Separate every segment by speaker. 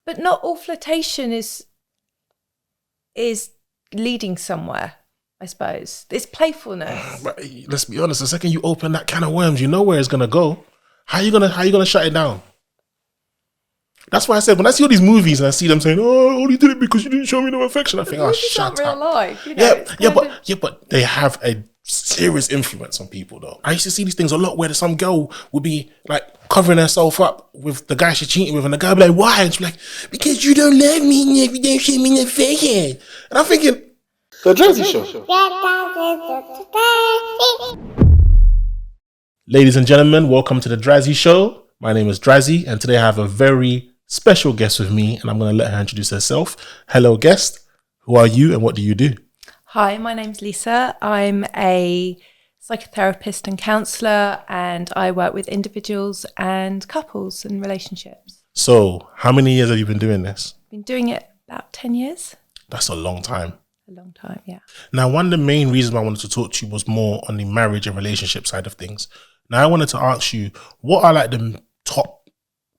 Speaker 1: But not all flirtation is leading somewhere, I suppose. It's playfulness.
Speaker 2: But let's be honest, the second you open that can of worms, you know where it's gonna go. How you gonna shut it down? That's why I said when I see all these movies and I see them saying, "Oh, only did it because you didn't show me no affection," I think, "Oh, shut up."
Speaker 1: Real life, you know.
Speaker 2: But they have a serious influence on people, though. I used to see these things a lot where some girl would be like covering herself up with the guy she's cheating with, and the guy would be like, "Why?" And she's like, "Because you don't love me if you don't show me no affection." And I'm thinking, the Drazzy Show. Ladies and gentlemen, welcome to the Drazzy Show. My name is Drazzy, and today I have a very special guest with me, and I'm going to let her introduce herself. Hello, guest. Who are you, and what do you do?
Speaker 1: Hi, my name's Lisa. I'm a psychotherapist and counsellor, and I work with individuals and couples and relationships.
Speaker 2: So, how many years have you been doing this?
Speaker 1: Been doing it about 10 years.
Speaker 2: That's a long time.
Speaker 1: A long time, yeah.
Speaker 2: Now, one of the main reasons I wanted to talk to you was more on the marriage and relationship side of things. Now, I wanted to ask you, what are like the top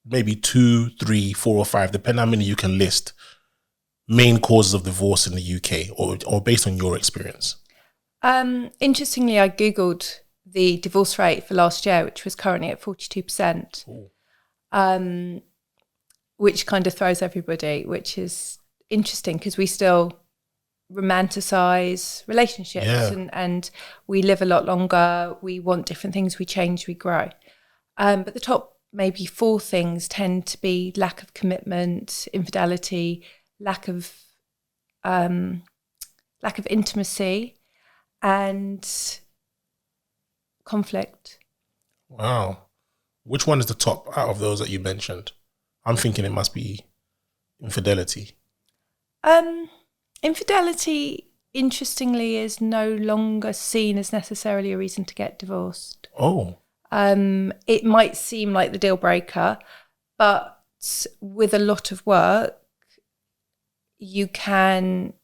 Speaker 2: maybe 2, 3, 4 or 5, depending how many you can list, main causes of divorce in the UK or based on your experience?
Speaker 1: Interestingly, I Googled the divorce rate for last year, which was currently at 42%, which kind of throws everybody, which is interesting because we still romanticize relationships and we live a lot longer, we want different things, we change, we grow. But the top maybe 4 things tend to be lack of commitment, infidelity, lack of intimacy, and conflict.
Speaker 2: Wow. Which one is the top out of those that you mentioned? I'm thinking it must be infidelity.
Speaker 1: Infidelity, interestingly, is no longer seen as necessarily a reason to get divorced.
Speaker 2: Oh.
Speaker 1: It might seem like the deal breaker, but with a lot of work, you can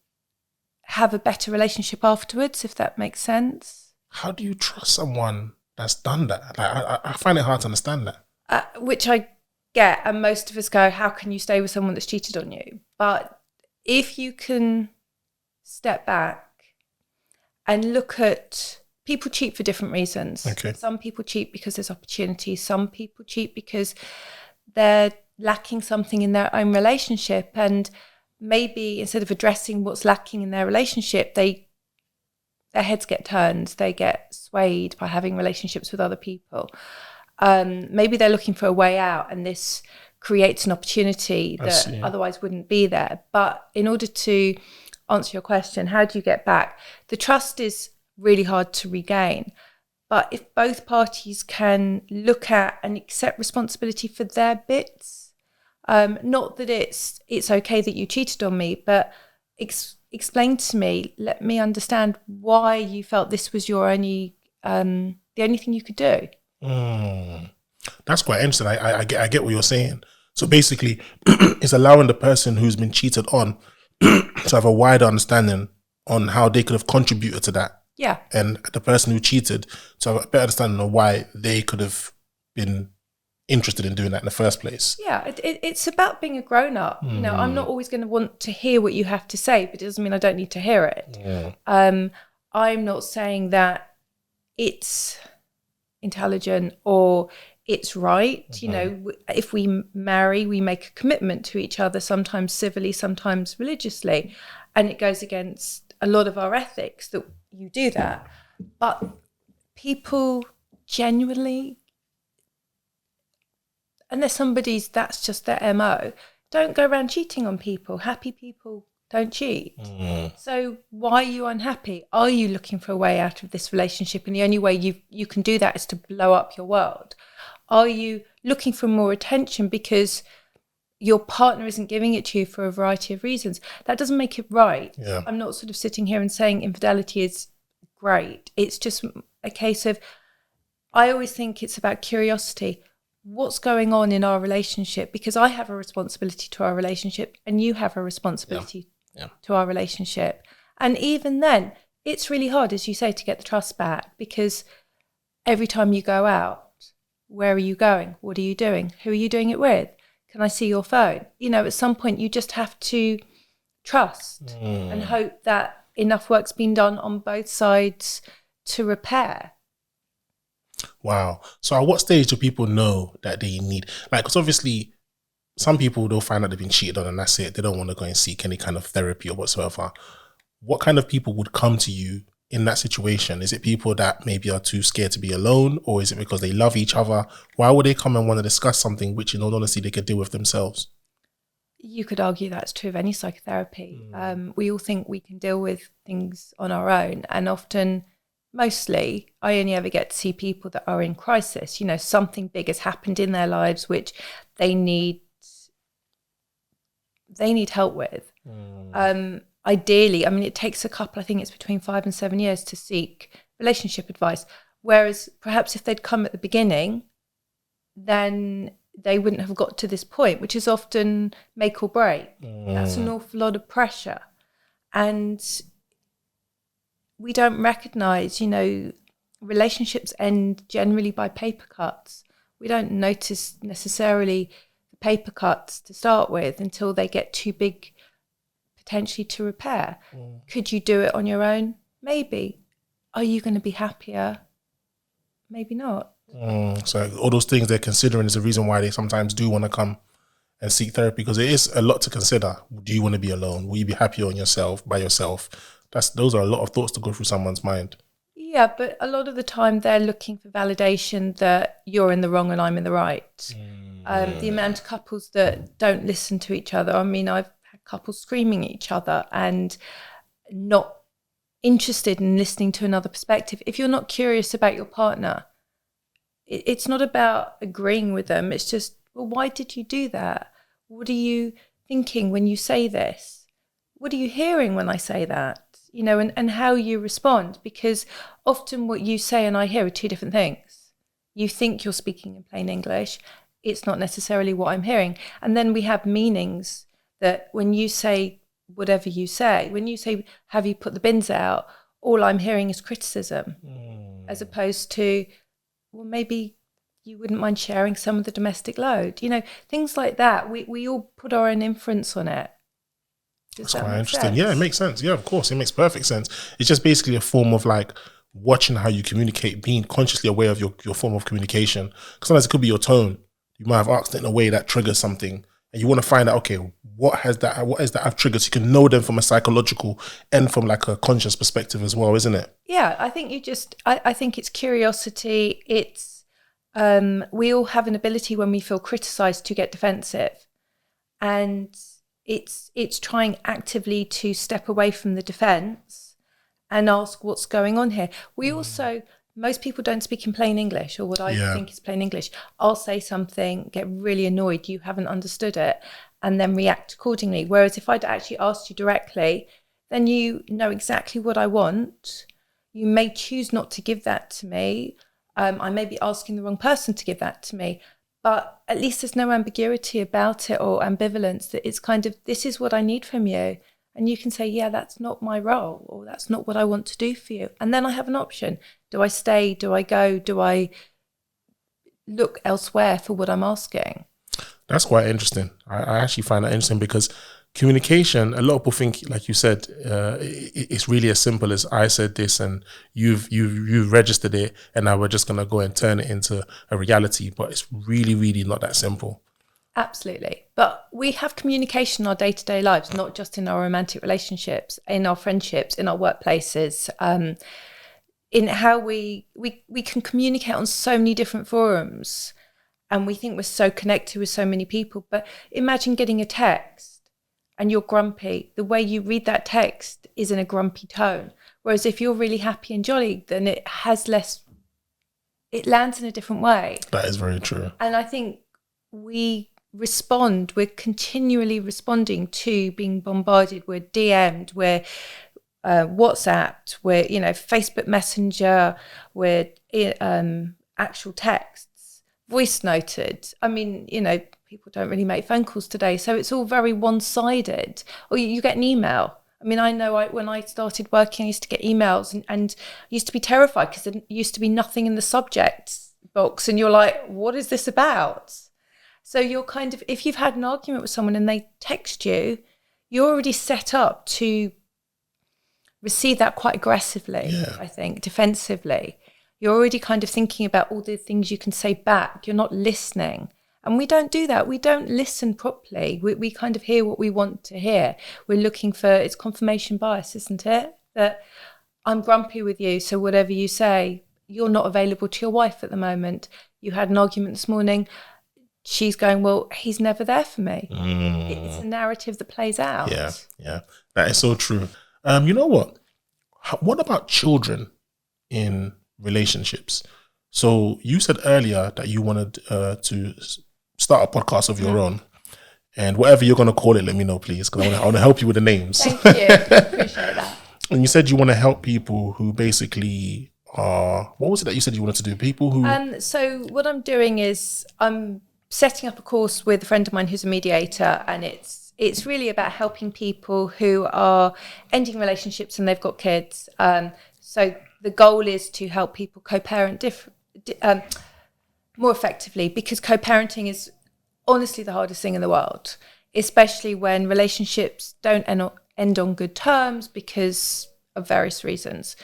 Speaker 1: have a better relationship afterwards, if that makes sense.
Speaker 2: How do you trust someone that's done that? Like, I find it hard to understand that.
Speaker 1: Which I get, and most of us go, how can you stay with someone that's cheated on you? But if you can step back and look at... People cheat for different reasons.
Speaker 2: Okay.
Speaker 1: Some people cheat because there's opportunity. Some people cheat because they're lacking something in their own relationship. And maybe instead of addressing what's lacking in their relationship, their heads get turned. They get swayed by having relationships with other people. Maybe they're looking for a way out, and this creates an opportunity that otherwise wouldn't be there. But in order to answer your question, how do you get back? The trust is really hard to regain, but if both parties can look at and accept responsibility for their bits, not that it's okay that you cheated on me, but explain to me, let me understand why you felt this was your only the only thing you could do.
Speaker 2: That's quite interesting. I get what you're saying. So basically it's allowing the person who's been cheated on to have a wider understanding on how they could have contributed to that.
Speaker 1: Yeah. And
Speaker 2: the person who cheated to have a better understanding of why they could have been interested in doing that in the first place.
Speaker 1: Yeah, it's about being a grown-up. You know, I'm not always going to want to hear what you have to say, but it doesn't mean I don't need to hear it.
Speaker 2: Yeah.
Speaker 1: I'm not saying that it's intelligent or it's right. You know, if we marry, we make a commitment to each other, sometimes civilly, sometimes religiously, and it goes against a lot of our ethics that you do that. But people genuinely, unless somebody's, that's just their MO, don't go around cheating on people. Happy people don't cheat. So why are you unhappy? Are you looking for a way out of this relationship? And the only way you can do that is to blow up your world. Are you looking for more attention because your partner isn't giving it to you for a variety of reasons? That doesn't make it right.
Speaker 2: Yeah.
Speaker 1: I'm not sort of sitting here and saying infidelity is great. It's just a case of, I always think it's about curiosity. What's going on in our relationship? Because I have a responsibility to our relationship and you have a responsibility to our relationship. And even then, it's really hard, as you say, to get the trust back, because every time you go out, where are you going? What are you doing? Who are you doing it with? can I see your phone? You know, at some point you just have to trust and hope that enough work's been done on both sides to repair.
Speaker 2: Wow. So at what stage do people know that they need, like, because obviously some people, they'll find out they've been cheated on and that's it. They don't want to go and seek any kind of therapy or whatsoever. What kind of people would come to you in that situation? Is it people that maybe are too scared to be alone, or is it because they love each other? Why would they come and want to discuss something which, in all honesty, they could deal with themselves?
Speaker 1: You could argue that's true of any psychotherapy. We all think we can deal with things on our own, and often, mostly, I only ever get to see people that are in crisis. You know, something big has happened in their lives which they need help with. Ideally, I mean, it takes a couple, I think it's between 5 and 7 years to seek relationship advice. Whereas perhaps if they'd come at the beginning, then they wouldn't have got to this point, which is often make or break. That's an awful lot of pressure. And we don't recognise, you know, relationships end generally by paper cuts. We don't notice necessarily the paper cuts to start with until they get too big potentially to repair. Could you do it on your own? Maybe. Are you going to be happier? Maybe not.
Speaker 2: So all those things they're considering is the reason why they sometimes do want to come and seek therapy, because it is a lot to consider. Do you want to be alone? Will you be happier on yourself, by yourself? Those are a lot of thoughts to go through someone's mind.
Speaker 1: Yeah, but a lot of the time they're looking for validation that you're in the wrong and I'm in the right. The amount of couples that don't listen to each other. I mean, I've had couples screaming at each other and not interested in listening to another perspective. If you're not curious about your partner, it's not about agreeing with them. It's just, well, why did you do that? What are you thinking when you say this? What are you hearing when I say that? You know, and how you respond, because often what you say and I hear are two different things. You think you're speaking in plain English. It's not necessarily what I'm hearing. And then we have meanings that when you say whatever you say, when you say, have you put the bins out? All I'm hearing is criticism, as opposed to, well, maybe you wouldn't mind sharing some of the domestic load. You know, things like that. We all put our own inference on it.
Speaker 2: That's quite interesting. Yeah, it makes sense. Yeah, of course. It makes perfect sense. It's just basically a form of like watching how you communicate, being consciously aware of your form of communication. Because sometimes it could be your tone. You might have asked it in a way that triggers something, and you want to find out, okay, what is that I've triggered? So you can know them from a psychological and from like a conscious perspective as well, isn't it?
Speaker 1: Yeah, I think I think it's curiosity. It's we all have an ability when we feel criticised to get defensive, and it's trying actively to step away from the defence and ask what's going on here. We also, most people don't speak in plain English, or what I think is plain English. I'll say something, get really annoyed, you haven't understood it, and then react accordingly. Whereas if I'd actually asked you directly, then you know exactly what I want. You may choose not to give that to me. I may be asking the wrong person to give that to me. But at least there's no ambiguity about it or ambivalence, that it's kind of, this is what I need from you. And you can say, yeah, that's not my role, or that's not what I want to do for you. And then I have an option. Do I stay? Do I go? Do I look elsewhere for what I'm asking?
Speaker 2: That's quite interesting. I actually find that interesting because communication, a lot of people think, like you said, it's really as simple as I said this and you've registered it, and now we're just going to go and turn it into a reality. But it's really, really not that simple.
Speaker 1: Absolutely. But we have communication in our day-to-day lives, not just in our romantic relationships, in our friendships, in our workplaces, in how we can communicate on so many different forums, and we think we're so connected with so many people. But imagine getting a text and you're grumpy. The way you read that text is in a grumpy tone. Whereas if you're really happy and jolly, then it lands in a different way.
Speaker 2: That is very true.
Speaker 1: And I think we're continually responding to being bombarded. We're DM'd, we're WhatsApped, we're, Facebook Messenger, we're actual texts, voice noted. I mean, people don't really make phone calls today, so it's all very one-sided. Or you get an email. I mean, I know when I started working, I used to get emails and I used to be terrified because there used to be nothing in the subject box, and you're like, what is this about? So you're kind of, if you've had an argument with someone and they text you, you're already set up to receive that quite aggressively, I think, defensively. You're already kind of thinking about all the things you can say back. You're not listening. And we don't do that. We don't listen properly. We kind of hear what we want to hear. We're looking for, it's confirmation bias, isn't it? That I'm grumpy with you, so whatever you say, you're not available to your wife at the moment. You had an argument this morning. She's going, well, he's never there for me. It's a narrative that plays out.
Speaker 2: Yeah. That is so true. You know what? What about children in relationships? So you said earlier that you wanted to start a podcast of your own. And whatever you're going to call it, let me know, please, because I want to help you with the names.
Speaker 1: Thank you. Appreciate that.
Speaker 2: And you said you want to help people who basically are, what was it that you said you wanted to do? People who...
Speaker 1: So what I'm doing is I'm setting up a course with a friend of mine who's a mediator, and it's really about helping people who are ending relationships and they've got kids. So the goal is to help people co-parent more effectively, because co-parenting is honestly the hardest thing in the world, especially when relationships don't end on good terms because of various reasons.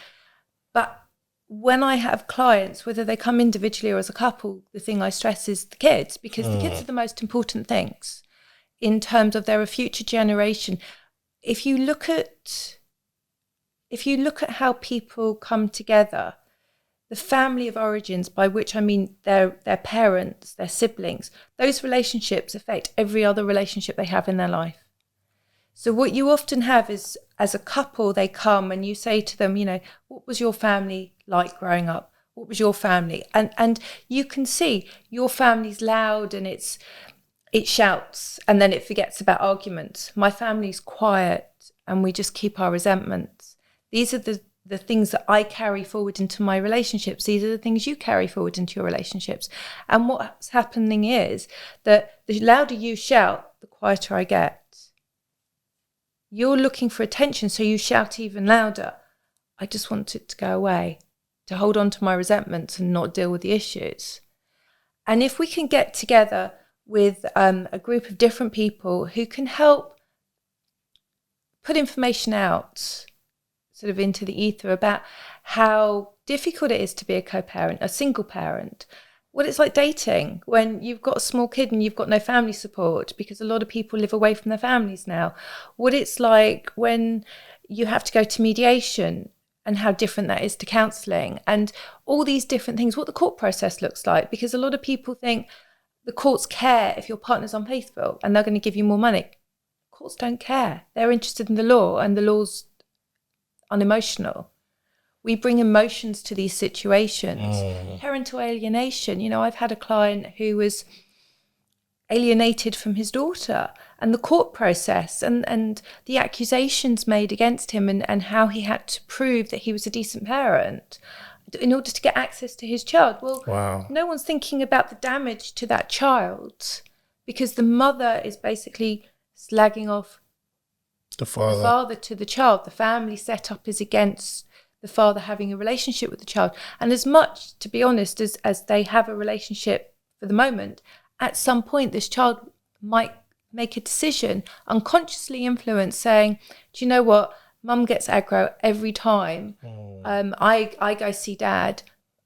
Speaker 1: But when I have clients, whether they come individually or as a couple, the thing I stress is the kids, because the kids are the most important things in terms of they're a future generation. If you look at how people come together, the family of origins, by which I mean their parents, their siblings, those relationships affect every other relationship they have in their life. So what you often have is, as a couple, they come and you say to them, you know, what was your family like growing up? What was your family? And you can see your family's loud and it shouts and then it forgets about arguments. My family's quiet and we just keep our resentments. These are the things that I carry forward into my relationships. These are the things you carry forward into your relationships. And what's happening is that the louder you shout, the quieter I get. You're looking for attention, so you shout even louder. I just want it to go away, to hold on to my resentments and not deal with the issues. And if we can get together with a group of different people who can help put information out sort of into the ether about how difficult it is to be a co-parent, a single parent, what it's like dating when you've got a small kid and you've got no family support, because a lot of people live away from their families now, what it's like when you have to go to mediation and how different that is to counselling, and all these different things, what the court process looks like, because a lot of people think the courts care if your partner's unfaithful and they're going to give you more money. Courts don't care. They're interested in the law, and the law's unemotional. We bring emotions to these situations. Parental alienation. You know, I've had a client who was alienated from his daughter, and the court process and the accusations made against him and how he had to prove that he was a decent parent in order to get access to his child. Well, no one's thinking about the damage to that child, because the mother is basically slagging off the father to the child. The family setup is against the father having a relationship with the child. And as much, to be honest, as they have a relationship for the moment, at some point this child might make a decision, unconsciously influenced, saying, do you know what? Mum gets aggro every time. I go see dad.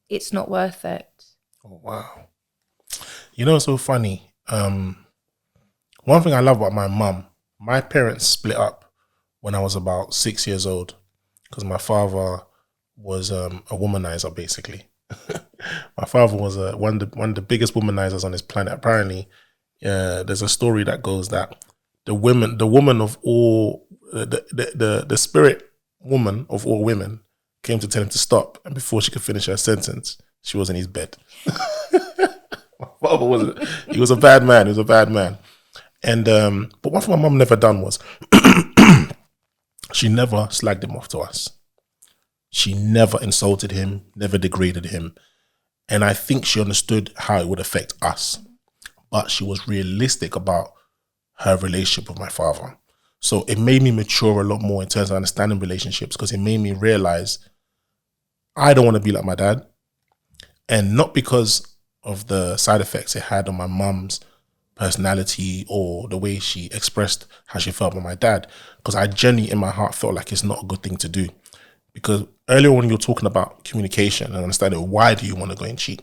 Speaker 1: It's not worth it.
Speaker 2: Oh, wow. You know, it's so funny. One thing I love about my mum, my parents split up when I was about 6 years old, because my father was a womanizer, basically. My father was one of the biggest womanizers on this planet. Apparently, there's a story that goes that the woman of all, the spirit woman of all women came to tell him to stop, and before she could finish her sentence, she was in his bed. My father he was a bad man. He was a bad man. And but one thing my mum never done was she never slagged him off to us. She never insulted him, never degraded him. And I think she understood how it would affect us. But she was realistic about her relationship with my father. So it made me mature a lot more in terms of understanding relationships, because it made me realize I don't want to be like my dad. And not because of the side effects it had on my mum's personality or the way she expressed how she felt about my dad, because I genuinely in my heart felt like it's not a good thing to do. Because earlier when you're talking about communication and understanding why do you want to go and cheat,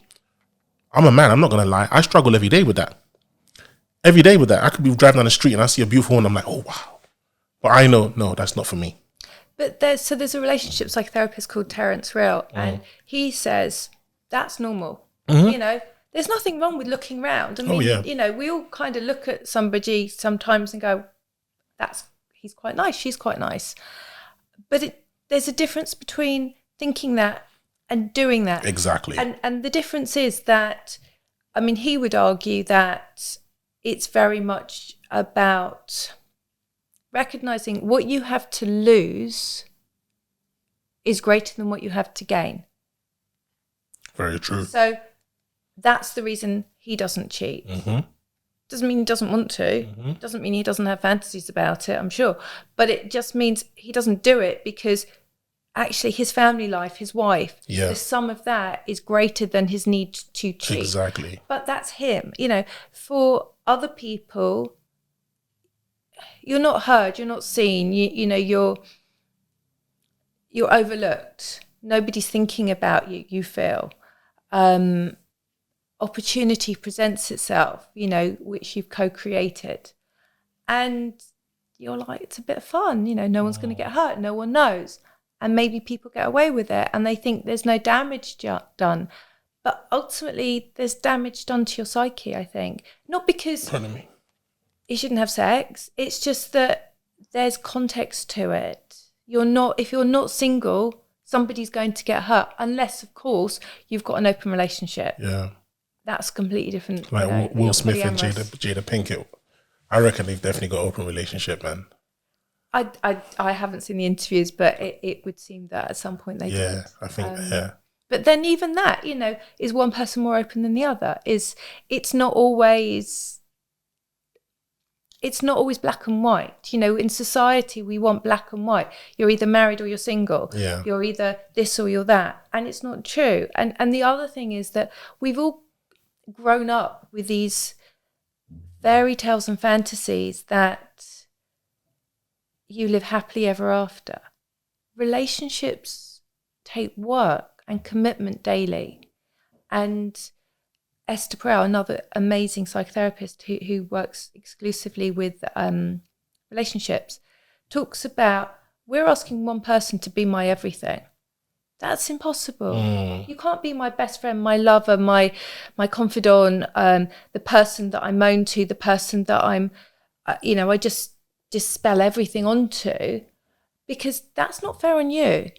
Speaker 2: I'm a man, I'm not going to lie, I struggle every day with that. Every day with that. I could be driving down the street and I see a beautiful woman, I'm like, oh wow. But I know, no, that's not for me.
Speaker 1: But there's a relationship psychotherapist called Terence Real, and he says that's normal. You know, there's nothing wrong with looking around. I mean, you know, we all kind of look at somebody sometimes and go, he's quite nice, she's quite nice. But there's a difference between thinking that and doing that.
Speaker 2: Exactly.
Speaker 1: And the difference is that, I mean, he would argue that it's very much about recognizing what you have to lose is greater than what you have to gain.
Speaker 2: Very true.
Speaker 1: So that's the reason he doesn't cheat. Doesn't mean he doesn't want to. Doesn't mean he doesn't have fantasies about it, I'm sure. But it just means he doesn't do it because actually his family life, his wife, the sum of that is greater than his need to cheat.
Speaker 2: Exactly.
Speaker 1: But that's him. You know, for other people, you're not heard, you're not seen, you know, you're overlooked. Nobody's thinking about you, you feel. Opportunity presents itself, you know, which you've co-created. And you're like, it's a bit of fun, you know, no one's going to get hurt, no one knows. And maybe people get away with it and they think there's no damage done. But ultimately, there's damage done to your psyche, I think. Not because you shouldn't have sex. It's just that there's context to it. If you're not single, somebody's going to get hurt. Unless, of course, you've got an open relationship.
Speaker 2: Yeah.
Speaker 1: That's completely different.
Speaker 2: Like,
Speaker 1: you know,
Speaker 2: Will Smith and Jada Pinkett. I reckon they've definitely got an open relationship, man.
Speaker 1: I haven't seen the interviews, but it would seem that at some point they did.
Speaker 2: Yeah, I think,
Speaker 1: But then even that, you know, is one person more open than the other? It's not always black and white. You know, in society, we want black and white. You're either married or you're single.
Speaker 2: Yeah.
Speaker 1: You're either this or you're that. And it's not true. And the other thing is that we've all grown up with these fairy tales and fantasies that you live happily ever after. Relationships take work and commitment daily. And Esther Perel, another amazing psychotherapist who works exclusively with relationships, talks about, we're asking one person to be my everything. That's impossible. You can't be my best friend, my lover, my confidant, the person that I moan to, the person that I'm, I just dispel everything onto, because that's not fair on you.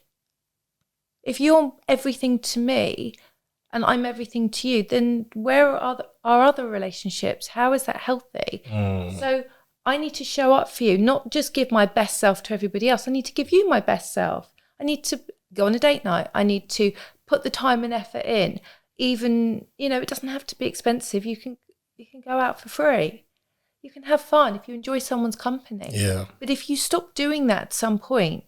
Speaker 1: If you're everything to me and I'm everything to you, then where are our other relationships? How is that healthy? So I need to show up for you, not just give my best self to everybody else. I need to give you my best self. I need to go on a date night. I need to put the time and effort in. Even, it doesn't have to be expensive. You can go out for free. You can have fun if you enjoy someone's company.
Speaker 2: Yeah.
Speaker 1: But if you stop doing that at some point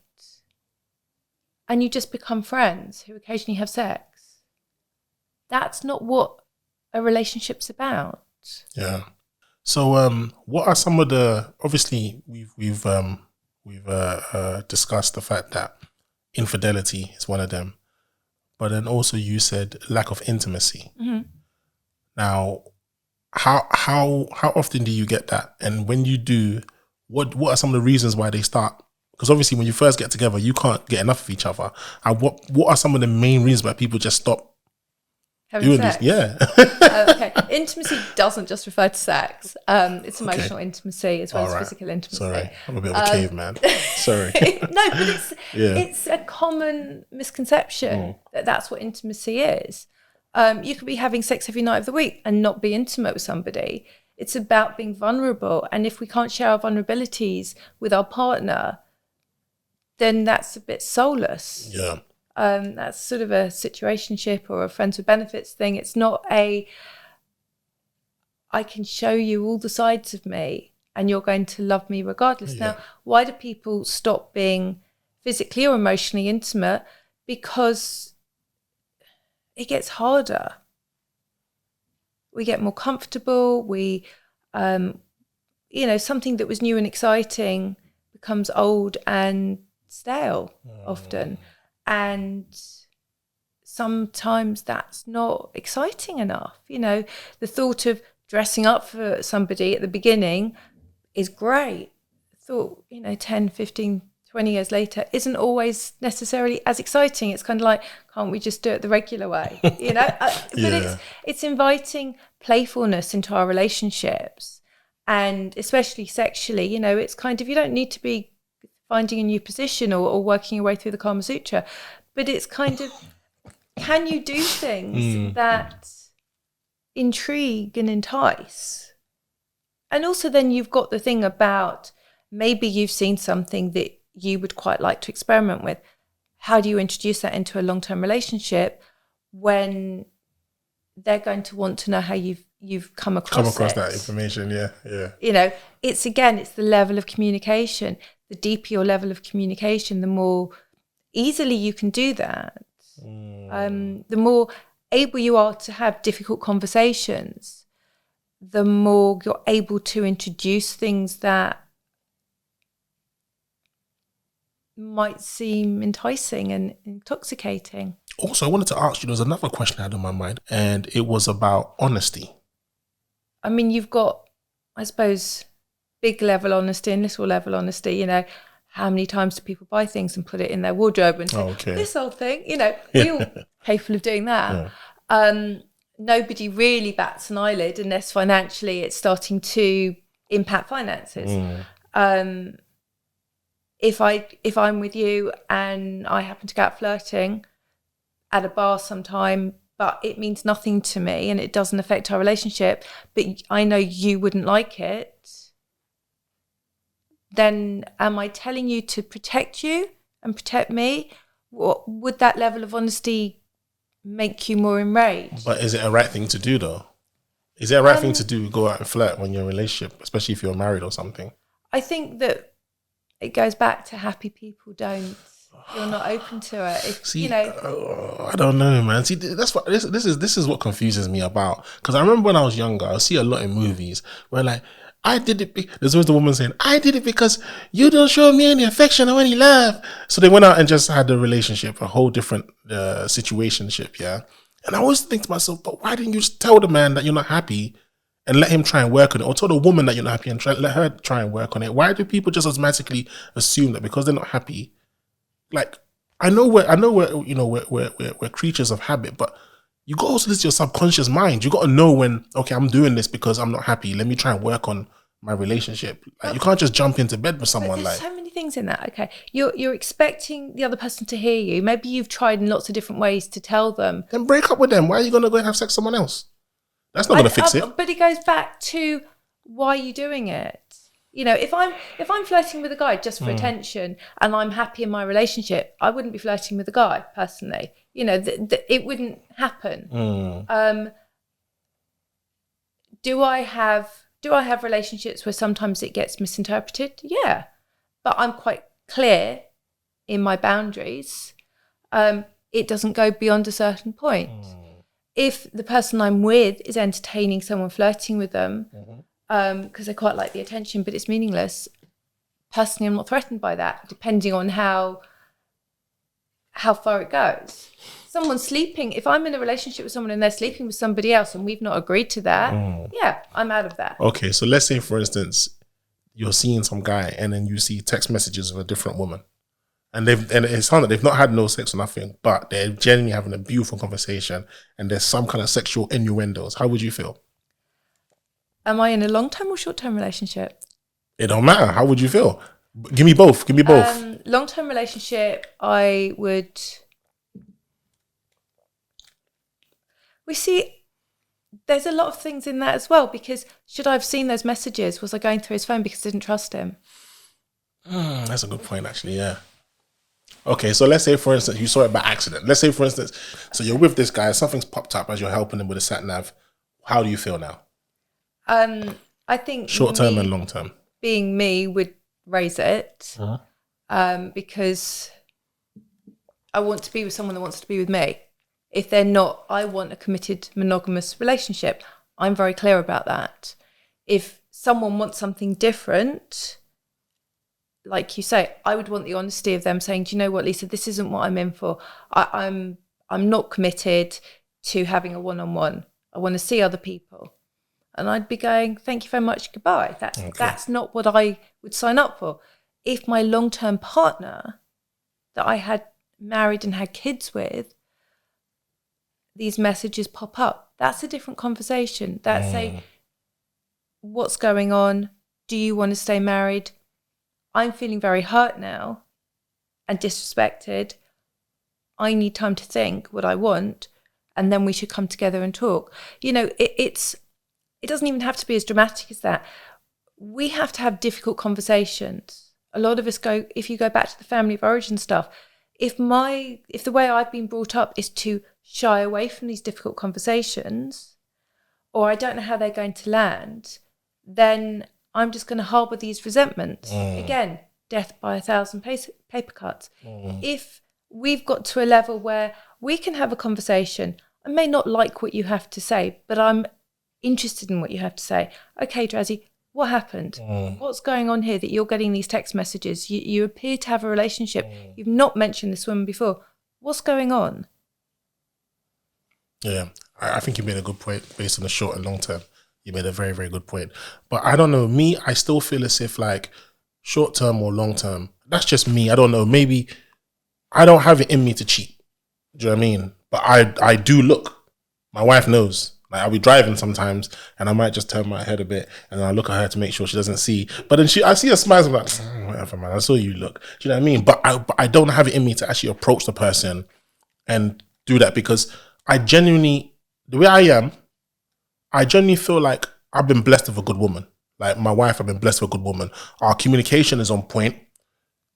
Speaker 1: and you just become friends who occasionally have sex, that's not what a relationship's about.
Speaker 2: Yeah. So, what are some of the? Obviously, we've discussed the fact that infidelity is one of them, but then also you said lack of intimacy. Now, how often do you get that? And when you do, what are some of the reasons why they start? Because obviously, when you first get together, you can't get enough of each other. And what are some of the main reasons why people just stop
Speaker 1: having sex?
Speaker 2: Yeah.
Speaker 1: Okay. Intimacy doesn't just refer to sex. It's emotional intimacy as well as physical intimacy.
Speaker 2: Sorry, I'm a bit of a caveman. Sorry.
Speaker 1: No, but it's a common misconception that that's what intimacy is. You could be having sex every night of the week and not be intimate with somebody. It's about being vulnerable. And if we can't share our vulnerabilities with our partner, then that's a bit soulless.
Speaker 2: Yeah.
Speaker 1: That's sort of a situationship or a friends with benefits thing. It's not I can show you all the sides of me and you're going to love me regardless.
Speaker 2: Yeah.
Speaker 1: Now, why do people stop being physically or emotionally intimate? Because it gets harder. We get more comfortable. We something that was new and exciting becomes old and stale often. And sometimes that's not exciting enough. The thought of dressing up for somebody at the beginning is great. Thought, 10, 15, 20 years later isn't always necessarily as exciting. It's kind of like, can't we just do it the regular way? But it's inviting playfulness into our relationships, and especially sexually. It's kind of, you don't need to be finding a new position or working your way through the Kama Sutra, but it's kind of, can you do things that intrigue and entice? And also then you've got the thing about, maybe you've seen something that you would quite like to experiment with. How do you introduce that into a long-term relationship when they're going to want to know how you've come across
Speaker 2: that information? Yeah.
Speaker 1: It's the level of communication. The deeper your level of communication, the more easily you can do that. The more able you are to have difficult conversations, the more you're able to introduce things that might seem enticing and intoxicating.
Speaker 2: Also, I wanted to ask you, there was another question I had in my mind, and it was about honesty.
Speaker 1: I mean, you've got, I suppose, big level honesty and little level honesty. How many times do people buy things and put it in their wardrobe and say, this old thing? We're all capable of doing that. Yeah. Nobody really bats an eyelid unless financially it's starting to impact finances. If I'm with you and I happen to go out flirting at a bar sometime, but it means nothing to me and it doesn't affect our relationship, but I know you wouldn't like it, then am I telling you to protect you and protect me? Would that level of honesty make you more enraged?
Speaker 2: But is it a right thing to do though? Is it a right thing to do, go out and flirt when you're in a relationship, especially if you're married or something?
Speaker 1: I think that it goes back to happy people don't. You're not open to it.
Speaker 2: I don't know, man. See, that's what this is what confuses me about. Because I remember when I was younger, I see a lot in movies where like, I did it. There's always the woman saying, "I did it because you don't show me any affection or any love." So they went out and just had a relationship, a whole different situationship, yeah. And I always think to myself, but why didn't you just tell the man that you're not happy and let him try and work on it, or tell the woman that you're not happy and let her try and work on it? Why do people just automatically assume that because they're not happy? Like, I know we're creatures of habit, but you got to also listen to your subconscious mind. You got to know when, okay, I'm doing this because I'm not happy. Let me try and work on my relationship. Like, you can't just jump into bed with someone.
Speaker 1: There's so many things in that. Okay, you're expecting the other person to hear you. Maybe you've tried in lots of different ways to tell them.
Speaker 2: Then break up with them. Why are you going to go and have sex with someone else? That's not going to fix it.
Speaker 1: But it goes back to why you're doing it. If I'm flirting with a guy just for attention and I'm happy in my relationship, I wouldn't be flirting with a guy personally. It wouldn't happen. Do I have relationships where sometimes it gets misinterpreted? Yeah, but I'm quite clear in my boundaries. It doesn't go beyond a certain point. If the person I'm with is entertaining someone flirting with them, because they quite like the attention, but it's meaningless, personally I'm not threatened by that, depending on how far it goes. Someone sleeping, if I'm in a relationship with someone and they're sleeping with somebody else and we've not agreed to that, yeah, I'm out of that.
Speaker 2: Okay, so let's say, for instance, you're seeing some guy and then you see text messages of a different woman, and it's not that they've not had no sex or nothing, but they're genuinely having a beautiful conversation and there's some kind of sexual innuendos. How would you feel?
Speaker 1: Am I in a long-term or short-term relationship?
Speaker 2: It don't matter. How would you feel? Give me both.
Speaker 1: Long-term relationship, I would... We see, there's a lot of things in that as well, because should I have seen those messages? Was I going through his phone because I didn't trust him?
Speaker 2: That's a good point, actually, yeah. Okay, so let's say, for instance, you saw it by accident. Let's say, for instance, so you're with this guy, something's popped up as you're helping him with a sat-nav. How do you feel now?
Speaker 1: I think
Speaker 2: short-term and long-term.
Speaker 1: Being me would raise it because I want to be with someone that wants to be with me. If they're not, I want a committed monogamous relationship. I'm very clear about that. If someone wants something different, like you say, I would want the honesty of them saying, do you know what, Lisa, this isn't what I'm in for. I'm not committed to having a one-on-one. I want to see other people. And I'd be going, thank you very much, goodbye. That's not what I would sign up for. If my long-term partner that I had married and had kids with, these messages pop up, that's a different conversation. That's a, what's going on? Do you want to stay married? I'm feeling very hurt now and disrespected. I need time to think what I want, and then we should come together and talk. You know, it doesn't even have to be as dramatic as that. We have to have difficult conversations. A lot of us go, if you go back to the family of origin stuff, if the way I've been brought up is to shy away from these difficult conversations, or I don't know how they're going to land, then I'm just going to harbour these resentments. Again, death by 1,000 paper cuts. If we've got to a level where we can have a conversation, I may not like what you have to say, but I'm interested in what you have to say. Okay, Drazzy, what happened? What's going on here that you're getting these text messages? You appear to have a relationship. You've not mentioned this woman before. What's going on?
Speaker 2: Yeah, I think you made a good point based on the short and long term. You made a very, very good point. But I don't know, me, I still feel as if like short term or long term, that's just me. I don't know. Maybe I don't have it in me to cheat. Do you know what I mean? But I do look. My wife knows. Like I'll be driving sometimes and I might just turn my head a bit and I look at her to make sure she doesn't see. But then I see her smile. I'm like, whatever, man. I saw you look. Do you know what I mean? But I don't have it in me to actually approach the person and do that, because I genuinely, the way I am, I genuinely feel like I've been blessed with a good woman. Like my wife, I've been blessed with a good woman. Our communication is on point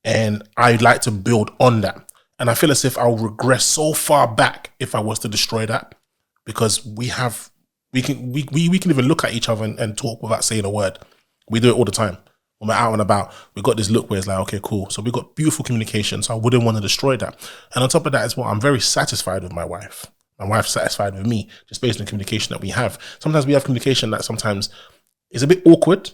Speaker 2: and I'd like to build on that. And I feel as if I'll regress so far back if I was to destroy that, because we can even look at each other and talk without saying a word. We do it all the time. When we're out and about, we got this look where it's like, okay, cool. So we got beautiful communication. So I wouldn't want to destroy that. And on top of that as well, I'm very satisfied with my wife. My wife's satisfied with me just based on the communication that we have. Sometimes we have communication that sometimes is a bit awkward,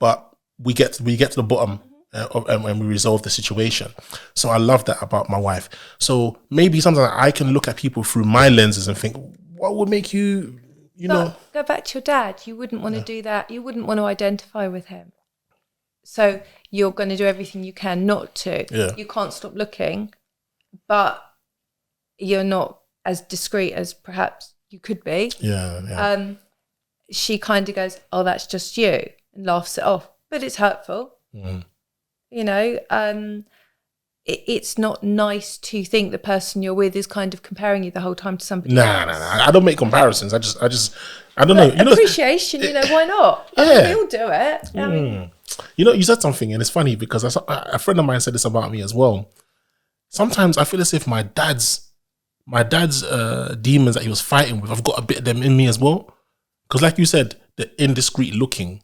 Speaker 2: but we get to the bottom and we resolve the situation. So I love that about my wife. So maybe sometimes I can look at people through my lenses and think, what would make you know?
Speaker 1: Go back to your dad. You wouldn't want to do that. You wouldn't want to identify with him. So you're going to do everything you can not to.
Speaker 2: Yeah.
Speaker 1: You can't stop looking, but you're not as discreet as perhaps you could be.
Speaker 2: Yeah.
Speaker 1: She kind of goes, oh, that's just you, and laughs it off. But it's hurtful. You know, it's not nice to think the person you're with is kind of comparing you the whole time to somebody else.
Speaker 2: Nah. I don't make comparisons. I don't know.
Speaker 1: Appreciation, why not?
Speaker 2: Yeah.
Speaker 1: We'll do it. I mean,
Speaker 2: you said something and it's funny because a friend of mine said this about me as well. Sometimes I feel as if my dad's demons that he was fighting with, I've got a bit of them in me as well. Because like you said, the indiscreet looking,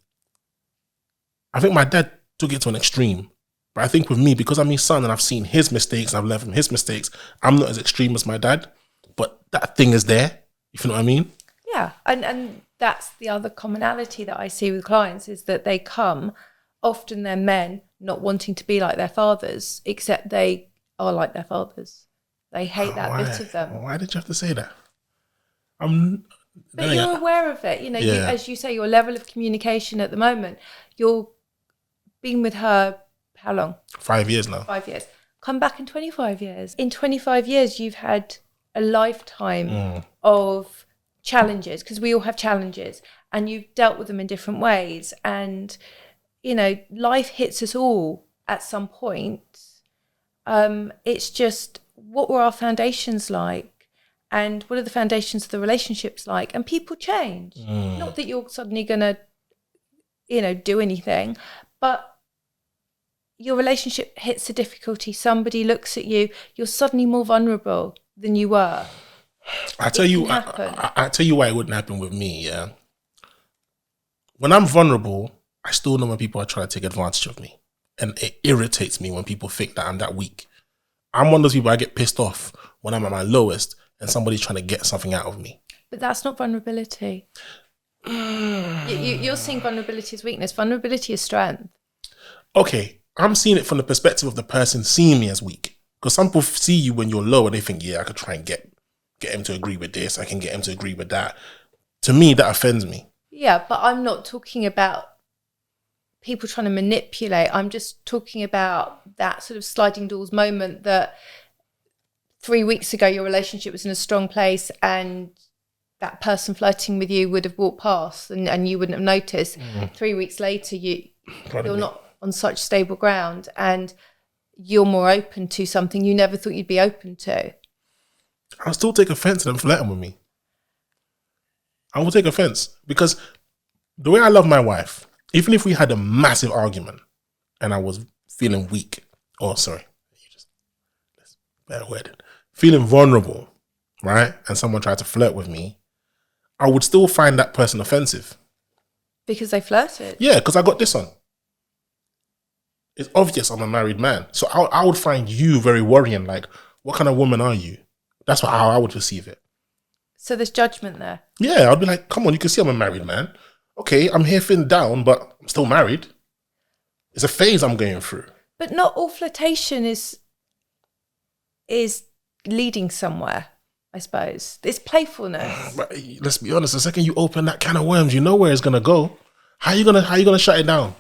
Speaker 2: I think my dad took it to an extreme. But I think with me, because I'm his son and I've seen his mistakes and I've learned from his mistakes, I'm not as extreme as my dad. But that thing is there. You know what I mean?
Speaker 1: Yeah. And that's the other commonality that I see with clients, is that they come, often they're men not wanting to be like their fathers, except they are like their fathers. They hate that bit of them.
Speaker 2: Why did you have to say that?
Speaker 1: But you're aware of it. You, as you say, your level of communication at the moment, you're being with her, how long?
Speaker 2: 5 years now.
Speaker 1: 5 years. Come back in 25 years. In 25 years, you've had a lifetime of challenges, because we all have challenges, and you've dealt with them in different ways. And, life hits us all at some point. It's just, what were our foundations like? And what are the foundations of the relationships like? And people change. Not that you're suddenly going to, do anything, but your relationship hits a difficulty. Somebody looks at you, you're suddenly more vulnerable than you were.
Speaker 2: I tell you why it wouldn't happen with me, yeah. When I'm vulnerable, I still know when people are trying to take advantage of me. And it irritates me when people think that I'm that weak. I'm one of those people, I get pissed off when I'm at my lowest and somebody's trying to get something out of me.
Speaker 1: But that's not vulnerability. You're seeing vulnerability as weakness. Vulnerability is strength.
Speaker 2: Okay, I'm seeing it from the perspective of the person seeing me as weak. Because some people see you when you're low and they think, yeah, I could try and get him to agree with this. I can get him to agree with that. To me, that offends me.
Speaker 1: Yeah, but I'm not talking about people trying to manipulate. I'm just talking about that sort of sliding doors moment that 3 weeks ago your relationship was in a strong place and that person flirting with you would have walked past and you wouldn't have noticed. 3 weeks later, you're not on such stable ground and you're more open to something you never thought you'd be open to.
Speaker 2: I'll still take offense to them flirting with me. I will take offense because the way I love my wife, even if we had a massive argument and I was feeling weak, better word, feeling vulnerable, right? And someone tried to flirt with me, I would still find that person offensive.
Speaker 1: Because they flirted?
Speaker 2: Yeah, because I got this on. It's obvious I'm a married man. So I would find you very worrying. Like, what kind of woman are you? That's how I would perceive it.
Speaker 1: So there's judgment there?
Speaker 2: Yeah, I'd be like, come on, you can see I'm a married man. Okay, I'm here feeling down, but I'm still married. It's a phase I'm going through.
Speaker 1: But not all flirtation is leading somewhere, I suppose. It's playfulness.
Speaker 2: But let's be honest, the second you open that can of worms, you know where it's gonna go. How you gonna shut it down?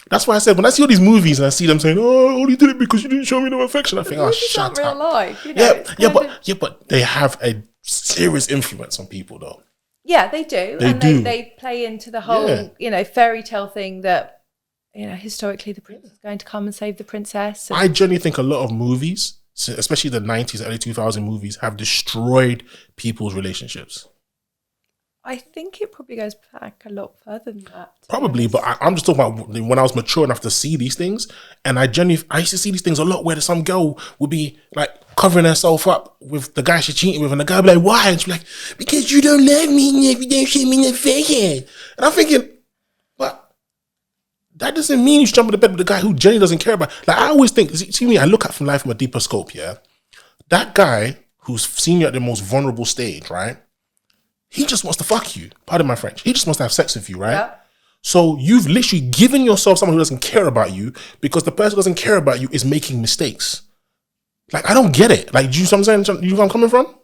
Speaker 2: That's why I said when I see all these movies and I see them saying, "Oh, I only did it because you didn't show me no affection," I think, "Oh, shut up."
Speaker 1: Real life, you know,
Speaker 2: but they have a serious influence on people, though.
Speaker 1: Yeah, they do. They play into the whole, fairy tale thing that, historically the prince is going to come and save the princess.
Speaker 2: I genuinely think a lot of movies, especially the 90s, early 2000 movies, have destroyed people's relationships.
Speaker 1: I think it probably goes back a lot further than that.
Speaker 2: Probably, but I'm just talking about when I was mature enough to see these things. And I used to see these things a lot where some girl would be like covering herself up with the guy she's cheating with. And the guy would be like, why? And she'd be like, because you don't love me and you don't show me the face. And I'm thinking, but that doesn't mean you should jump in the bed with the guy who genuinely doesn't care about. Like, I always think, see me, I look at from life from a deeper scope, yeah? That guy who's seen you at the most vulnerable stage, right? He just wants to fuck you. Pardon my French. He just wants to have sex with you, right? Yeah. So you've literally given yourself someone who doesn't care about you because the person who doesn't care about you is making mistakes. Like, I don't get it. Like, do you know what I'm saying? You know where I'm coming from?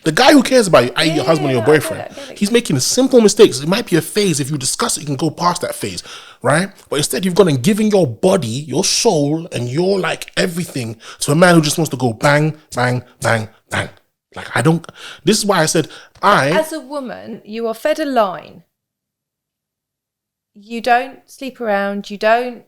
Speaker 2: The guy who cares about you, i.e. your husband or your boyfriend, I get it. He's making simple mistakes. It might be a phase. If you discuss it, you can go past that phase, right? But instead, you've gone and given your body, your soul, and your, like, everything to a man who just wants to go bang, bang, bang, bang. Like, this is why I said, as
Speaker 1: a woman, you are fed a line. You don't sleep around. You don't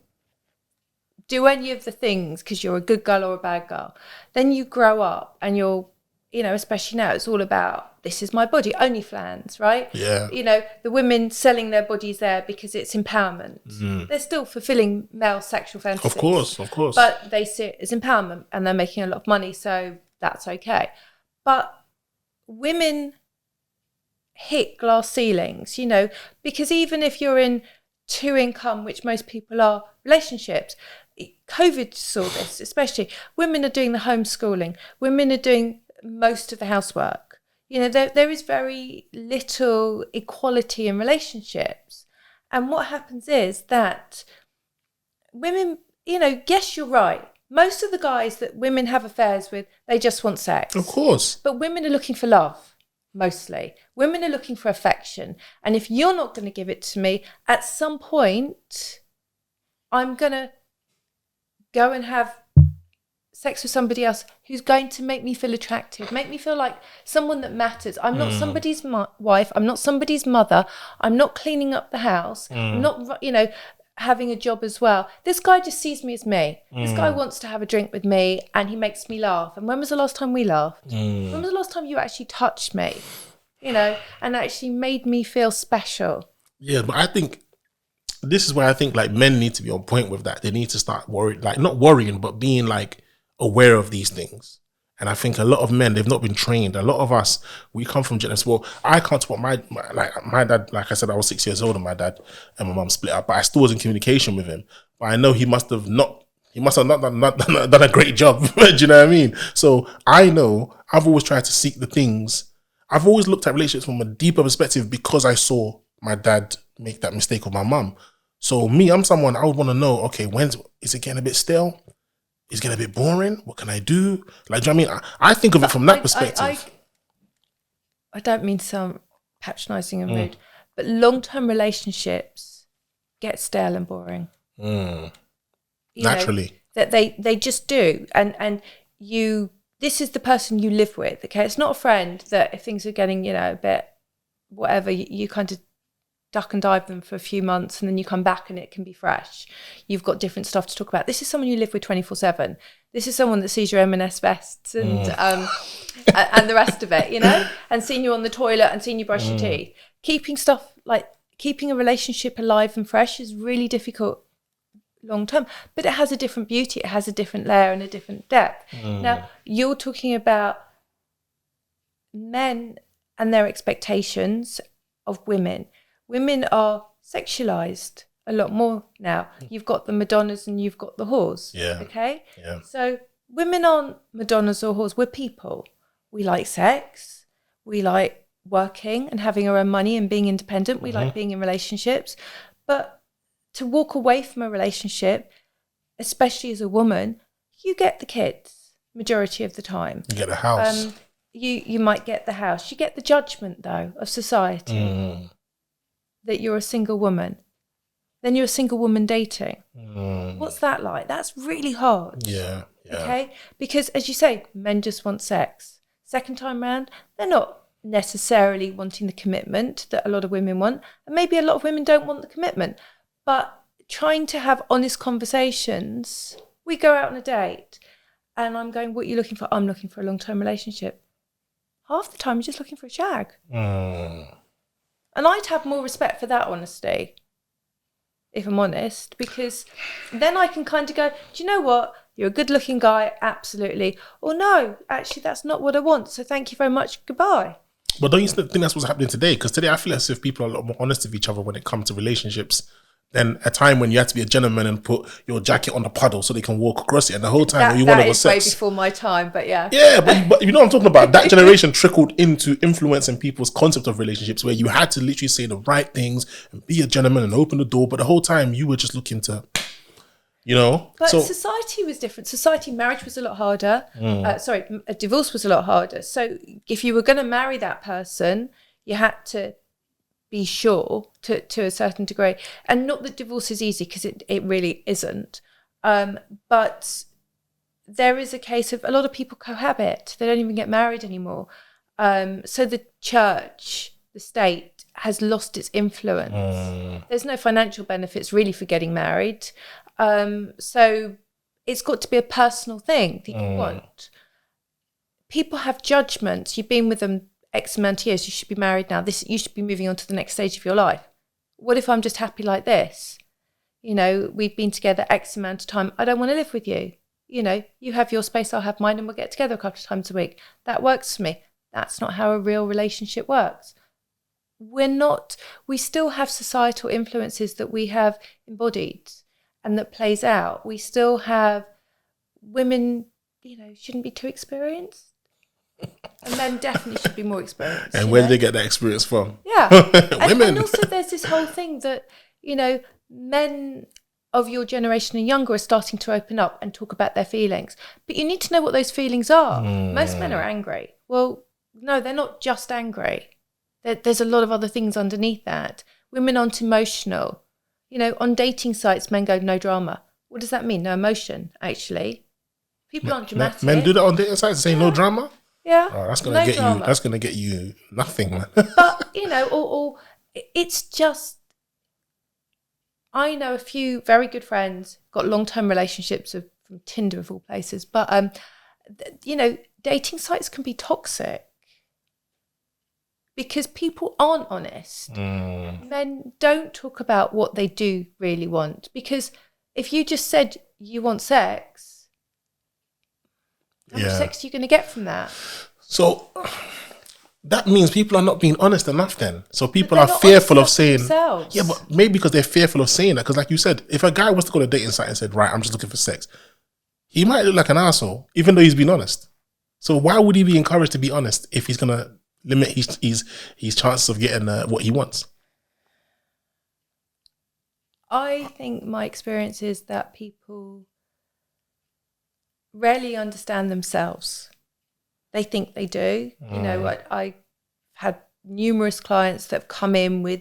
Speaker 1: do any of the things because you're a good girl or a bad girl. Then you grow up and you're, especially now, it's all about, this is my body, OnlyFans, right?
Speaker 2: Yeah.
Speaker 1: The women selling their bodies there because it's empowerment. They're still fulfilling male sexual fantasies.
Speaker 2: Of course.
Speaker 1: But they see it as empowerment and they're making a lot of money, so that's okay. But women hit glass ceilings, because even if you're in two income, which most people are, relationships, COVID saw this, especially. Women are doing the homeschooling. Women are doing most of the housework. There is very little equality in relationships. And what happens is that women, yes, you're right. Most of the guys that women have affairs with, they just want sex.
Speaker 2: Of course.
Speaker 1: But women are looking for love, mostly. Women are looking for affection. And if you're not going to give it to me, at some point, I'm going to go and have sex with somebody else who's going to make me feel attractive, make me feel like someone that matters. I'm not somebody's wife. I'm not somebody's mother. I'm not cleaning up the house. I'm not, having a job as well. This guy just sees me as me. This guy wants to have a drink with me and he makes me laugh. And when was the last time we laughed? When was the last time you actually touched me? And actually made me feel special.
Speaker 2: Yeah, but I think this is where I think like men need to be on point with that. They need to start worrying, like not worrying, but being like aware of these things. And I think a lot of men, they've not been trained. A lot of us, we come from generations. Well, I can't talk my dad, like I said, I was 6 years old and my dad and my mum split up, but I still was in communication with him. But I know he must have not done a great job. Do you know what I mean? So I know I've always tried to seek the things I've always looked at relationships from a deeper perspective because I saw my dad make that mistake with my mum. So me, I'm someone, I would want to know, okay, is it getting a bit stale? Is it getting a bit boring? What can I do? Like, do you know what I mean? I think of it from that perspective.
Speaker 1: I don't mean to sound patronising and rude, but long-term relationships get stale and boring.
Speaker 2: Naturally.
Speaker 1: That they just do. And this is the person you live with, okay? It's not a friend that if things are getting, a bit whatever, you kind of duck and dive them for a few months and then you come back and it can be fresh. You've got different stuff to talk about. This is someone you live with 24/7. This is someone that sees your M&S vests and and the rest of it, and seeing you on the toilet and seeing you brush your teeth. Keeping a relationship alive and fresh is really difficult long term, but it has a different beauty. It has a different layer and a different depth. Now, you're talking about men and their expectations of women. Women are sexualized a lot more now. You've got the Madonnas and you've got the whores.
Speaker 2: Yeah.
Speaker 1: Okay?
Speaker 2: Yeah.
Speaker 1: So women aren't Madonnas or whores. We're people. We like sex. We like working and having our own money and being independent. We like being in relationships. But to walk away from a relationship, especially as a woman, you get the kids majority of the time.
Speaker 2: You get the house.
Speaker 1: You might get the house. You get the judgment, though, of society. That you're a single woman, then you're a single woman dating. What's that like? That's really hard.
Speaker 2: Yeah.
Speaker 1: Okay? Because as you say, men just want sex. Second time round, they're not necessarily wanting the commitment that a lot of women want. And maybe a lot of women don't want the commitment. But trying to have honest conversations, we go out on a date and I'm going, what are you looking for? I'm looking for a long-term relationship. Half the time you're just looking for a shag. And I'd have more respect for that honesty, if I'm honest, because then I can kind of go, do you know what? You're a good looking guy, absolutely. Or no, actually, that's not what I want. So thank you very much. Goodbye.
Speaker 2: But don't you think that's what's happening today? Because today I feel as if people are a lot more honest with each other when it comes to relationships than a time when you had to be a gentleman and put your jacket on the puddle so they can walk across it. And the whole time all you wanted was sex.
Speaker 1: That is way before my time, but yeah.
Speaker 2: Yeah, but you know what I'm talking about? That generation trickled into influencing people's concept of relationships where you had to literally say the right things and be a gentleman and open the door. But the whole time you were just looking to,
Speaker 1: But society was different. Marriage was a lot harder. A divorce was a lot harder. So if you were going to marry that person, you had to be sure to a certain degree. And not that divorce is easy, because it really isn't. But there is a case of a lot of people cohabit. They don't even get married anymore. So the church, the state, has lost its influence. There's no financial benefits really for getting married. So it's got to be a personal thing that you want. People have judgments. You've been with them X amount of years, you should be married now. You should be moving on to the next stage of your life. What if I'm just happy like this? We've been together X amount of time. I don't want to live with you. You have your space, I'll have mine, and we'll get together a couple of times a week. That works for me. That's not how a real relationship works. We still have societal influences that we have embodied and that plays out. We still have women, shouldn't be too experienced. And men definitely should be more experienced.
Speaker 2: And where do they get that experience from?
Speaker 1: Yeah.
Speaker 2: Women.
Speaker 1: And also there's this whole thing that, men of your generation and younger are starting to open up and talk about their feelings. But you need to know what those feelings are. Most men are angry. Well, no, they're not just angry. There's a lot of other things underneath that. Women aren't emotional. On dating sites, men go, no drama. What does that mean? No emotion, actually. People aren't dramatic.
Speaker 2: Men do that on dating sites and say no drama?
Speaker 1: Yeah.
Speaker 2: Oh, that's gonna get drama. That's gonna get you nothing, man.
Speaker 1: But or it's just, I know a few very good friends got long-term relationships from Tinder of all places, but dating sites can be toxic because people aren't honest. Men don't talk about what they do really want, because if you just said you want sex, how much sex are you going to get from that?
Speaker 2: So that means people are not being honest enough then. So people are fearful of saying...
Speaker 1: themselves.
Speaker 2: Yeah, but maybe because they're fearful of saying that. Because like you said, if a guy was to go to a dating site and said, right, I'm just looking for sex, he might look like an asshole, even though he's been honest. So why would he be encouraged to be honest if he's going to limit his chances of getting what he wants?
Speaker 1: I think my experience is that people rarely understand themselves. They think they do. You know, I had numerous clients that have come in with,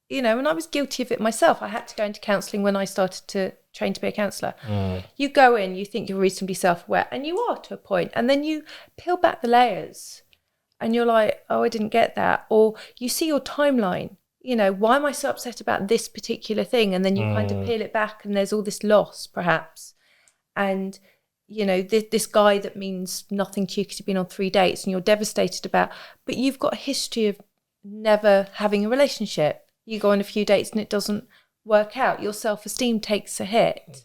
Speaker 1: you know, and I was guilty of it myself. I had to go into counselling when I started to train to be a counsellor. You go in, you think you're reasonably self-aware, and you are to a point, and then you peel back the layers and you're like, oh, I didn't get that. Or you see your timeline, you know, why am I so upset about this particular thing? And then you kind of peel it back and there's all this loss perhaps. And, you know, this guy that means nothing to you because you've been on 3 dates and you're devastated about, but you've got a history of never having a relationship. You go on a few dates and it doesn't work out. Your self-esteem takes a hit.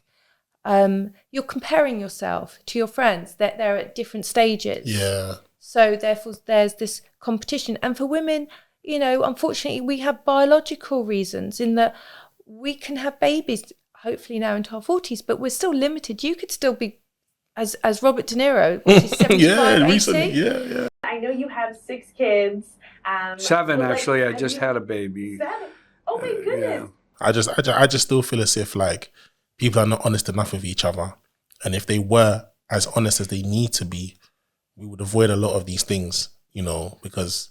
Speaker 1: You're comparing yourself to your friends. They're at different stages.
Speaker 2: Yeah.
Speaker 1: So therefore there's this competition. And for women, you know, unfortunately we have biological reasons in that we can have babies hopefully now into our 40s, but we're still limited. You could still be as Robert De Niro, which is 75,
Speaker 2: yeah,
Speaker 1: 80.
Speaker 2: recently, yeah.
Speaker 3: I know you have 6 kids.
Speaker 4: 7 actually. I just had a baby.
Speaker 3: 7? Oh my goodness.
Speaker 4: Yeah.
Speaker 2: I just still feel as if like people are not honest enough with each other, and if they were as honest as they need to be, we would avoid a lot of these things, you know, because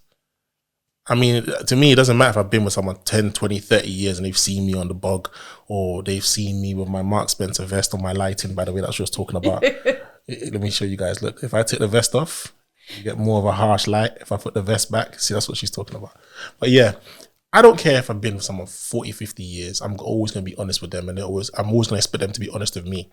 Speaker 2: I mean, to me, it doesn't matter if I've been with someone 10, 20, 30 years and they've seen me on the bog, or they've seen me with my Mark Spencer vest or my lighting, by the way, that's what I was talking about. Let me show you guys. Look, if I take the vest off, you get more of a harsh light. If I put the vest back, see, that's what she's talking about. But yeah, I don't care if I've been with someone 40, 50 years. I'm always going to be honest with them, and I'm always going to expect them to be honest with me.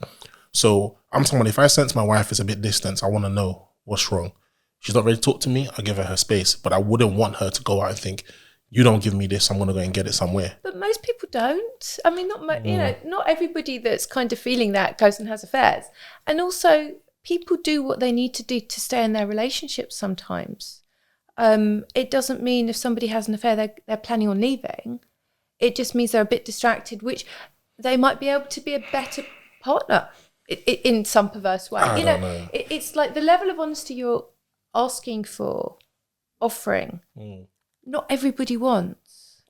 Speaker 2: So I'm someone, if I sense my wife is a bit distant, I want to know what's wrong. She's not ready to talk to me, I'll give her space. But I wouldn't want her to go out and think, you don't give me this, I'm going to go and get it somewhere.
Speaker 1: But most people don't. I mean, you know, not everybody that's kind of feeling that goes and has affairs. And also, people do what they need to do to stay in their relationships sometimes. It doesn't mean if somebody has an affair, they're planning on leaving. It just means they're a bit distracted, which they might be able to be a better partner in some perverse way.
Speaker 2: I don't know.
Speaker 1: It's like the level of honesty you're asking for, offering, not everybody wants.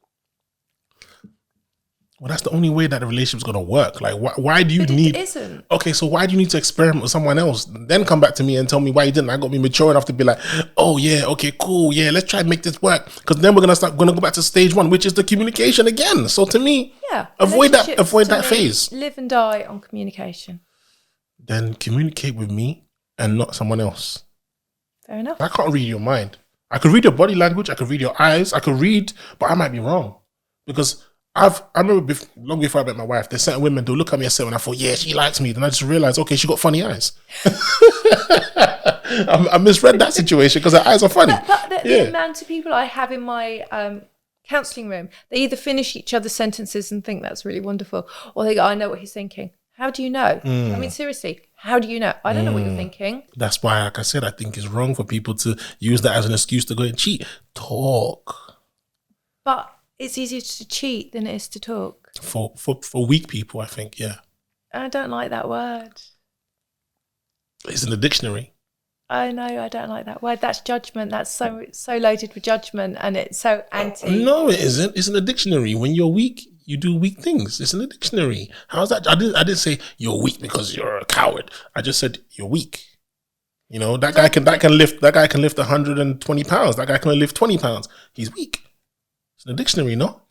Speaker 2: Well, that's the only way that the relationship's going to work. Like, why do you need...
Speaker 1: It isn't.
Speaker 2: Okay, so why do you need to experiment with someone else? Then come back to me and tell me why you didn't. I got to be mature enough to be like, oh yeah, okay, cool, yeah, let's try and make this work. Because then we're going to go back to stage 1, which is the communication again. So to me, avoid that phase.
Speaker 1: Live and die on communication.
Speaker 2: Then communicate with me and not someone else.
Speaker 1: Fair enough.
Speaker 2: I can't read your mind. I could read your body language. I could read your eyes. I could read, but I might be wrong. Because I remember long before I met my wife, there's certain women, they'll look at me and say, and I thought, yeah, she likes me. Then I just realized, okay, she got funny eyes. I misread that situation because her eyes are funny.
Speaker 1: But the amount of people I have in my counselling room, they either finish each other's sentences and think that's really wonderful, or they go, I know what he's thinking. How do you know? I mean, seriously, how do you know? I don't know what you're thinking.
Speaker 2: That's why, like I said, I think it's wrong for people to use that as an excuse to go and cheat. Talk.
Speaker 1: But it's easier to cheat than it is to talk.
Speaker 2: For weak people, I think, yeah.
Speaker 1: I don't like that word.
Speaker 2: It's in the dictionary.
Speaker 1: I know, I don't like that word. That's judgment. That's so loaded with judgment, and it's so anti.
Speaker 2: No, it isn't. It's in the dictionary. When you're weak, you do weak things. It's in the dictionary. How's that? I didn't say you're weak because you're a coward. I just said you're weak. You know, that guy can lift 120 pounds. That guy can only lift 20 pounds. He's weak. It's in the dictionary, no?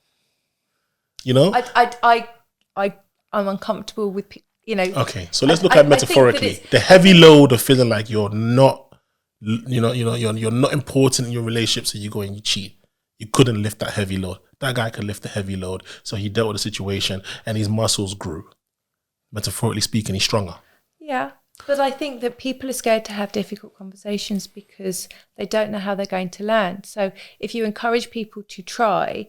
Speaker 2: You know?
Speaker 1: I'm uncomfortable with, you know.
Speaker 2: Okay, so let's look at metaphorically. The heavy load of feeling like you're not, you're not important in your relationship, so you go and you cheat. You couldn't lift that heavy load. That guy could lift the heavy load. So he dealt with the situation and his muscles grew. Metaphorically speaking, he's stronger.
Speaker 1: Yeah. But I think that people are scared to have difficult conversations because they don't know how they're going to land. So if you encourage people to try,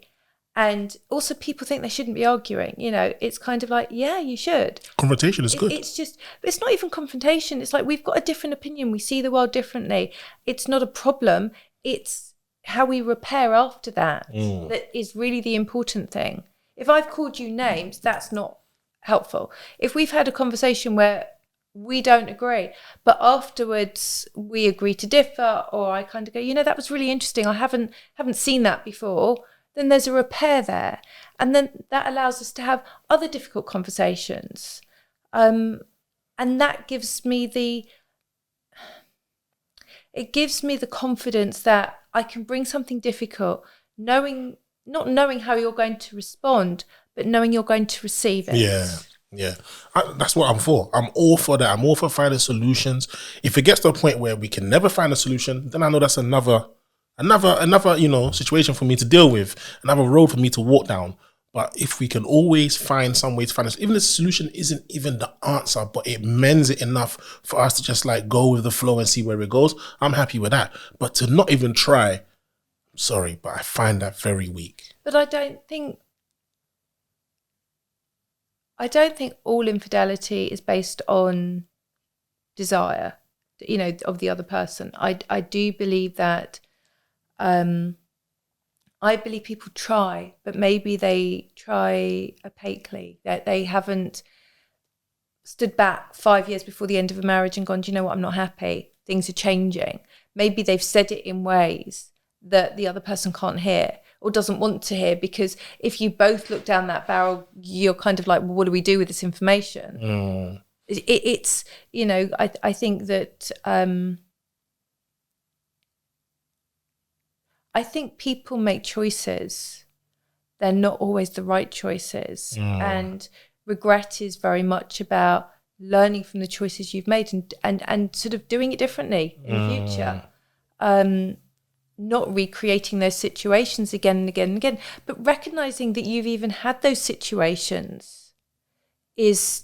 Speaker 1: and also people think they shouldn't be arguing, you know, it's kind of like, yeah, you should.
Speaker 2: Confrontation is good.
Speaker 1: It's not even confrontation. It's like, we've got a different opinion. We see the world differently. It's not a problem. It's how we repair after that that is really the important thing. If I've called you names, that's not helpful. If we've had a conversation where we don't agree. But afterwards, we agree to differ, or I kind of go, that was really interesting. I haven't seen that before. Then there's a repair there. And then that allows us to have other difficult conversations. And that gives me the confidence that I can bring something difficult, not knowing how you're going to respond, but knowing you're going to receive it.
Speaker 2: Yeah. That's what I'm for. I'm all for that. I'm all for finding solutions. If it gets to a point where we can never find a solution, then I know that's another situation for me to deal with, another road for me to walk down. But if we can always find some way to find this, even if the solution isn't even the answer, but it mends it enough for us to just like go with the flow and see where it goes, I'm happy with that. But to not even try, sorry, but I find that very weak.
Speaker 1: But I don't think all infidelity is based on desire, of the other person. I do believe that. I believe people try, but maybe they try opaquely. That they haven't stood back 5 years before the end of a marriage and gone, do you know what, I'm not happy. Things are changing. Maybe they've said it in ways that the other person can't hear or doesn't want to hear, because if you both look down that barrel, you're kind of like, well, what do we do with this information? It's, I think that... I think people make choices. They're not always the right choices. And regret is very much about learning from the choices you've made and sort of doing it differently in the future. Not recreating those situations again and again and again, but recognizing that you've even had those situations is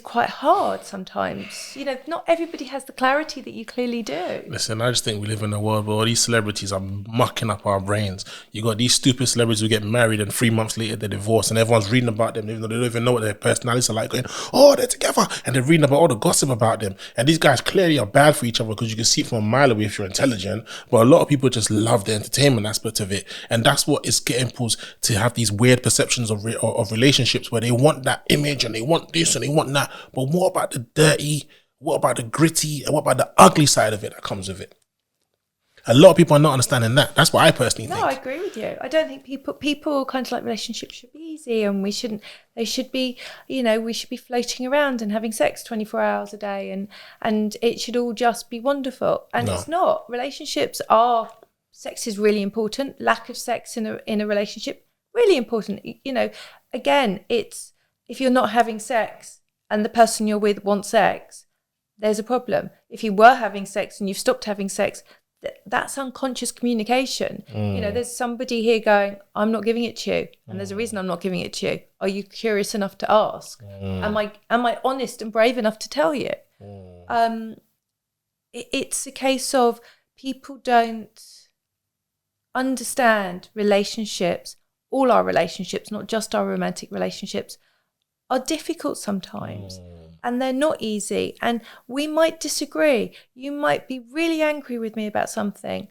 Speaker 1: quite hard sometimes. Not everybody has the clarity that you clearly do.
Speaker 2: Listen, I just think we live in a world where all these celebrities are mucking up our brains. You got these stupid celebrities who get married and 3 months later they divorce, and everyone's reading about them even though they don't even know what their personalities are like, going, oh, they're together, and they're reading about all the gossip about them. And these guys clearly are bad for each other because you can see it from a mile away if you're intelligent, but a lot of people just love the entertainment aspect of it, and that's what is getting people to have these weird perceptions of relationships where they want that image and they want this and they want that. But what about the dirty, what about the gritty, and what about the ugly side of it that comes with it? A lot of people are not understanding that. That's what I personally think.
Speaker 1: No, I agree with you. I don't think people kind of like relationships should be easy, and they should be, we should be floating around and having sex 24 hours a day, and it should all just be wonderful. And It's not. Sex is really important. Lack of sex in a relationship, really important. Again, it's, if you're not having sex and the person you're with wants sex, there's a problem. If you were having sex and you've stopped having sex, that's unconscious communication. There's somebody here going, I'm not giving it to you, and there's a reason I'm not giving it to you. Are you curious enough to ask? Am I honest and brave enough to tell you? It's a case of people don't understand relationships. All our relationships, not just our romantic relationships, are difficult sometimes, and they're not easy, and we might disagree. You might be really angry with me about something,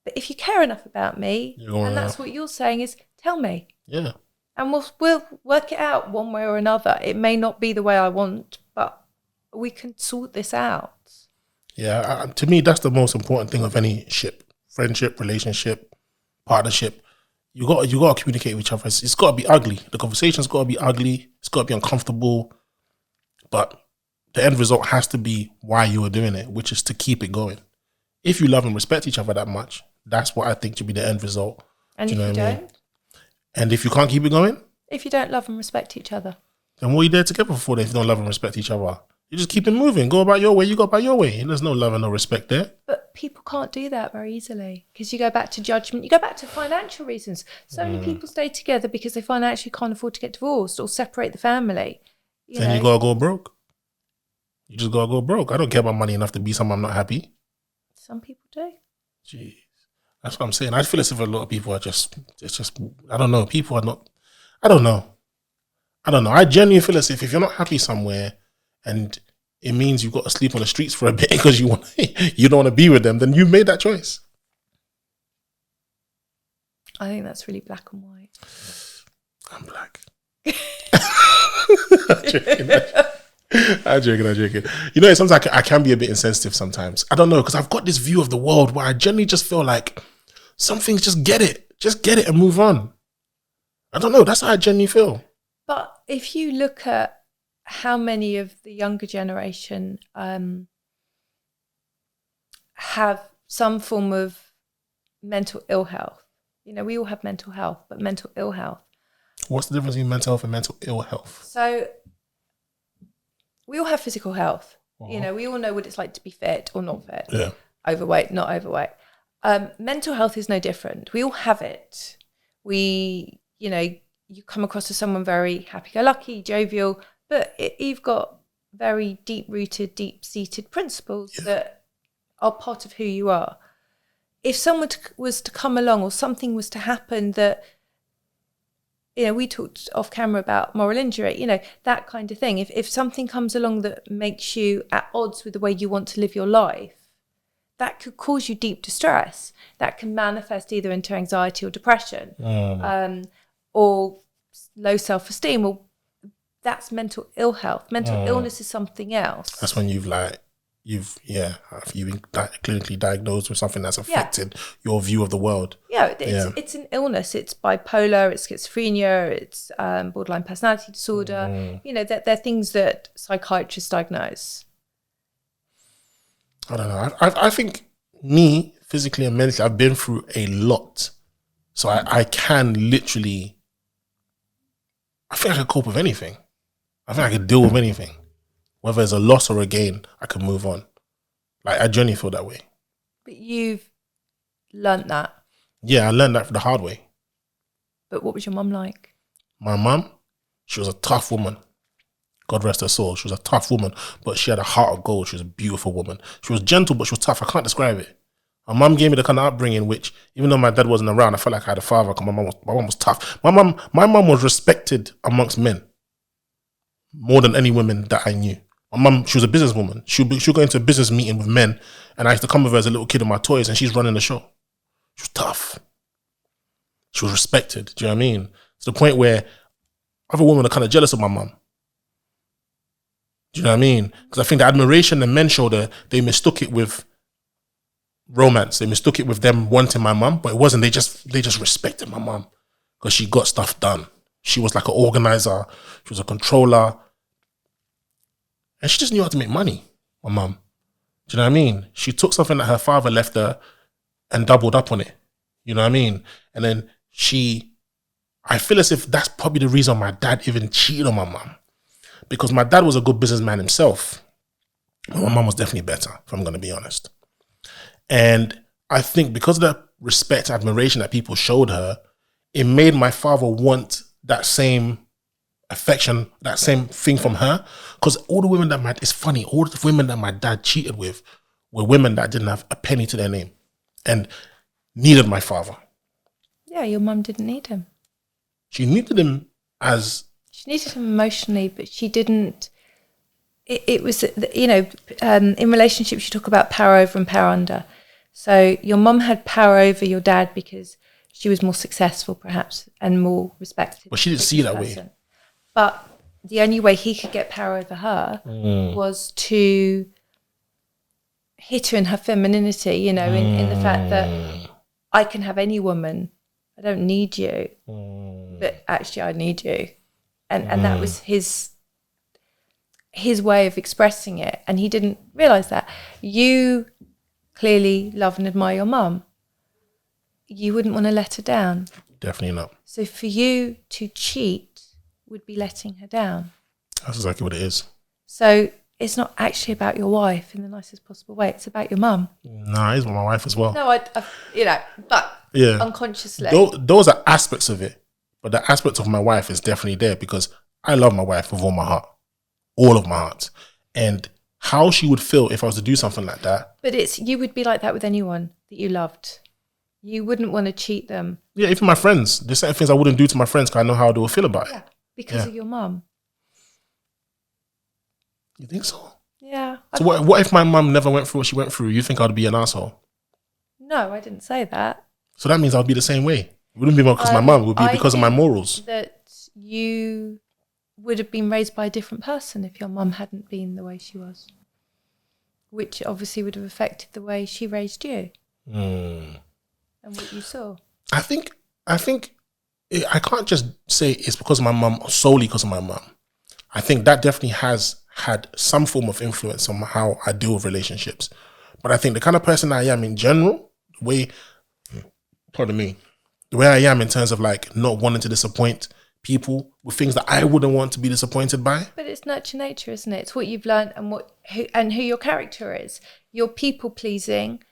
Speaker 1: but if you care enough about me, and that's what you're saying, is tell me.
Speaker 2: Yeah.
Speaker 1: And we'll work it out one way or another. It may not be the way I want, but we can sort this out.
Speaker 2: Yeah, to me, that's the most important thing of any ship, friendship, relationship, partnership. You got to communicate with each other. It's got to be ugly. The conversation's got to be ugly. It's got to be uncomfortable. But the end result has to be why you were doing it, which is to keep it going. If you love and respect each other that much, that's what I think should be the end result.
Speaker 1: And if you don't?
Speaker 2: And if you can't keep it going?
Speaker 1: If you don't love and respect each other.
Speaker 2: Then what are you there together for if you don't love and respect each other? You just keep it moving. Go about your way. You go about your way. And there's no love and no respect there.
Speaker 1: But people can't do that very easily, because you go back to judgment. You go back to financial reasons. So many people stay together because they financially can't afford to get divorced or separate the family.
Speaker 2: You got to go broke. You just got to go broke. I don't care about money enough to be someone I'm not happy.
Speaker 1: Some people do.
Speaker 2: Jeez. That's what I'm saying. I feel as if a lot of people are I don't know. People are not, I don't know. I genuinely feel as if you're not happy somewhere and it means you've got to sleep on the streets for a bit because you don't want to be with them, then you've made that choice.
Speaker 1: I think that's really black and white.
Speaker 2: I'm black. I'm joking. You know, sometimes I can be a bit insensitive sometimes. I don't know, because I've got this view of the world where I generally just feel like some things just get it and move on. I don't know. That's how I genuinely feel.
Speaker 1: But if you look at how many of the younger generation have some form of mental ill health. You know, we all have mental health, but mental ill health.
Speaker 2: What's the difference between mental health and mental ill health?
Speaker 1: So we all have physical health. You know, we all know what it's like to be fit or not fit.
Speaker 2: Yeah.
Speaker 1: Overweight, not overweight. Mental health is no different. We all have it. You come across as someone very happy-go-lucky, jovial, but you've got very deep-rooted, deep-seated principles that are part of who you are. If someone was to come along or something was to happen that, you know, we talked off camera about moral injury, you know, that kind of thing. If something comes along that makes you at odds with the way you want to live your life, that could cause you deep distress. That can manifest either into anxiety or depression, or low self-esteem. Or that's mental ill health. Mental illness is something else.
Speaker 2: That's when you've been clinically diagnosed with something that's affected your view of the world. Yeah,
Speaker 1: it's an illness. It's bipolar, it's schizophrenia, it's borderline personality disorder. You know, they're things that psychiatrists diagnose.
Speaker 2: I don't know. I think me, physically and mentally, I've been through a lot. So I can literally, I think I can cope with anything. I think I can deal with anything. Whether it's a loss or a gain, I can move on. Like, I genuinely feel that way.
Speaker 1: But you've learnt that.
Speaker 2: Yeah, I learned that the hard way.
Speaker 1: But what was your mum like?
Speaker 2: My mum, she was a tough woman. God rest her soul. She was a tough woman, but she had a heart of gold. She was a beautiful woman. She was gentle, but she was tough. I can't describe it. My mum gave me the kind of upbringing which, even though my dad wasn't around, I felt like I had a father because my mum was tough. My mum was respected amongst men more than any women that I knew. My mum, she was a businesswoman. She would go into a business meeting with men, and I used to come with her as a little kid with my toys, and she's running the show. She was tough. She was respected. Do you know what I mean? To the point where other women are kind of jealous of my mum. Do you know what I mean? Because I think the admiration the men showed her, they mistook it with romance. They mistook it with them wanting my mum, but it wasn't. They just respected my mum because she got stuff done. She was like an organizer. She was a controller. And she just knew how to make money, my mum. Do you know what I mean? She took something that her father left her and doubled up on it. You know what I mean? And then I feel as if that's probably the reason my dad even cheated on my mum. Because my dad was a good businessman himself. But my mum was definitely better, if I'm going to be honest. And I think because of the respect, admiration that people showed her, it made my father want that same affection, that same thing from her. Because all the women it's funny, all the women that my dad cheated with were women that didn't have a penny to their name and needed my father.
Speaker 1: Yeah, your mum didn't need him.
Speaker 2: She needed him
Speaker 1: She needed him emotionally, but she didn't. It was, you know, in relationships you talk about power over and power under. So your mum had power over your dad because she was more successful, perhaps, and more respected.
Speaker 2: But she didn't see it that way.
Speaker 1: But the only way he could get power over her was to hit her in her femininity, you know, in the fact that I can have any woman. I don't need you. But actually I need you. And that was his way of expressing it. And he didn't realise that. You clearly love and admire your mum. You wouldn't want to let her down.
Speaker 2: Definitely not.
Speaker 1: So for you to cheat would be letting her down.
Speaker 2: That's exactly what it is.
Speaker 1: So it's not actually about your wife in the nicest possible way. It's about your mum.
Speaker 2: No, it is about my wife as well.
Speaker 1: No, but unconsciously.
Speaker 2: Those are aspects of it. But the aspect of my wife is definitely there because I love my wife with all my heart. All of my heart. And how she would feel if I was to do something like that.
Speaker 1: But you would be like that with anyone that you loved. You wouldn't want to cheat them.
Speaker 2: Yeah, even my friends. There's certain things I wouldn't do to my friends because I know how they will feel about it.
Speaker 1: Because of your mum.
Speaker 2: You think so?
Speaker 1: Yeah.
Speaker 2: So what if my mum never went through what she went through? You think I'd be an asshole?
Speaker 1: No, I didn't say that.
Speaker 2: So that means I'd be the same way. It wouldn't be because of my mum. It would be because of my morals.
Speaker 1: That you would have been raised by a different person if your mum hadn't been the way she was, which obviously would have affected the way she raised you and what you saw.
Speaker 2: I think I can't just say it's because of my mum, solely because of my mum. I think that definitely has had some form of influence on how I deal with relationships. But I think the kind of person I am in general, the way I am in terms of like not wanting to disappoint people with things that I wouldn't want to be disappointed by.
Speaker 1: But it's nurture nature, isn't it? It's what you've learned and who your character is. You're people pleasing.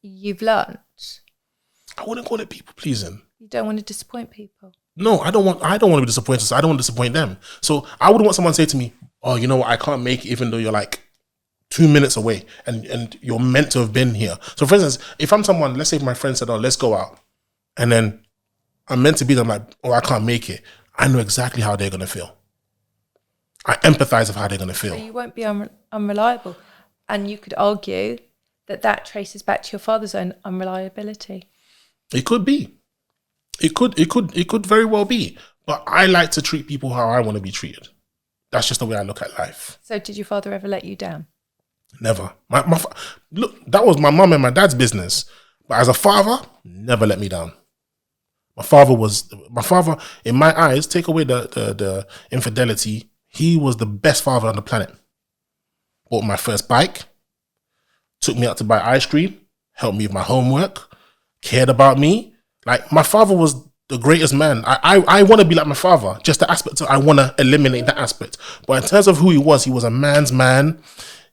Speaker 1: You've learned.
Speaker 2: I wouldn't call it people pleasing.
Speaker 1: You don't want to disappoint people.
Speaker 2: No, I don't want to be disappointed, so I don't want to disappoint them. So I wouldn't want someone to say to me, oh, you know what, I can't make it even though you're like 2 minutes away and you're meant to have been here. So for instance, if I'm someone, let's say if my friend said, oh, let's go out, and then I'm meant to be there, I'm like, oh, I can't make it. I know exactly how they're going to feel. I empathize with how they're going to feel.
Speaker 1: So you won't be unreliable. And you could argue that traces back to your father's own unreliability.
Speaker 2: It could be. It could very well be. But I like to treat people how I want to be treated. That's just the way I look at life.
Speaker 1: So did your father ever let you down?
Speaker 2: Never. Look, that was my mum and my dad's business. But as a father, never let me down. My father, in my eyes, take away the infidelity, he was the best father on the planet. Bought my first bike, took me out to buy ice cream, helped me with my homework, cared about me. Like, my father was the greatest man. I want to be like my father. Just the aspect of, I want to eliminate that aspect. But in terms of who he was a man's man.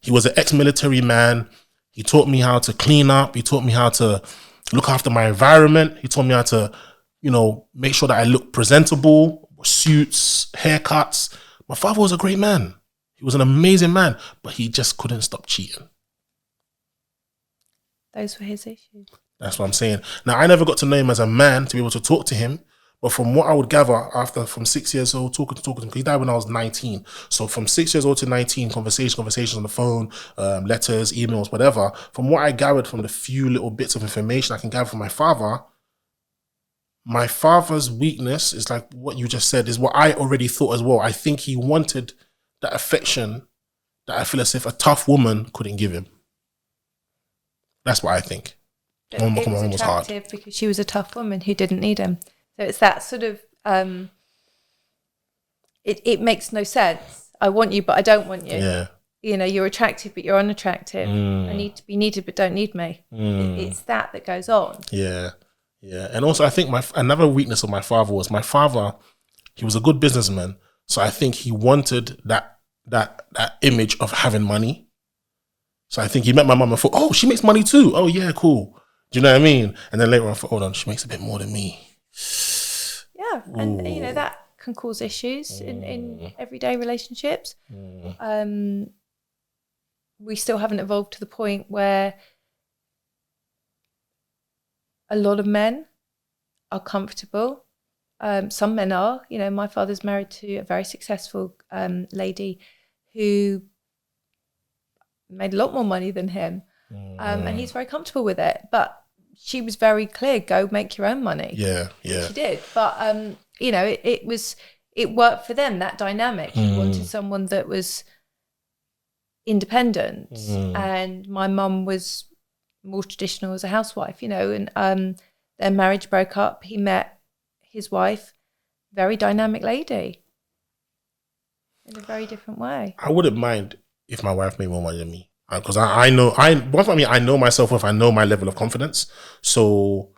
Speaker 2: He was an ex-military man. He taught me how to clean up. He taught me how to look after my environment. He taught me how to, make sure that I look presentable, suits, haircuts. My father was a great man. He was an amazing man, but he just couldn't stop cheating.
Speaker 1: Those were his issues.
Speaker 2: That's what I'm saying. Now, I never got to know him as a man to be able to talk to him, but from what I would gather from 6 years old, talking to him, he died when I was 19. So from 6 years old to 19, conversations on the phone, letters, emails, whatever. From what I gathered from the few little bits of information I can gather from my father's weakness is like what you just said, is what I already thought as well. I think he wanted that affection that I feel as if a tough woman couldn't give him. That's what I think.
Speaker 1: It was attractive because she was a tough woman who didn't need him. So it's that sort of, it makes no sense. I want you, but I don't want you.
Speaker 2: Yeah.
Speaker 1: You're attractive, but you're unattractive. I need to be needed, but don't need me. It's that goes on.
Speaker 2: Yeah. Yeah. And also I think another weakness of my father was he was a good businessman. So I think he wanted that image of having money. So I think he met my mum and thought, oh, she makes money too. Oh yeah, cool. Do you know what I mean? And then later on I thought, hold on, she makes a bit more than me.
Speaker 1: Yeah, and that can cause issues in everyday relationships. We still haven't evolved to the point where a lot of men are comfortable. Some men are. My father's married to a very successful lady who made a lot more money than him, and he's very comfortable with it. But she was very clear, go make your own money.
Speaker 2: Yeah.
Speaker 1: She did. But, it worked for them, that dynamic. She wanted someone that was independent. And my mum was more traditional as a housewife, and their marriage broke up. He met his wife, very dynamic lady, in a very different way.
Speaker 2: I wouldn't mind if my wife made more money than me. Because I know myself worth, I know my level of confidence. So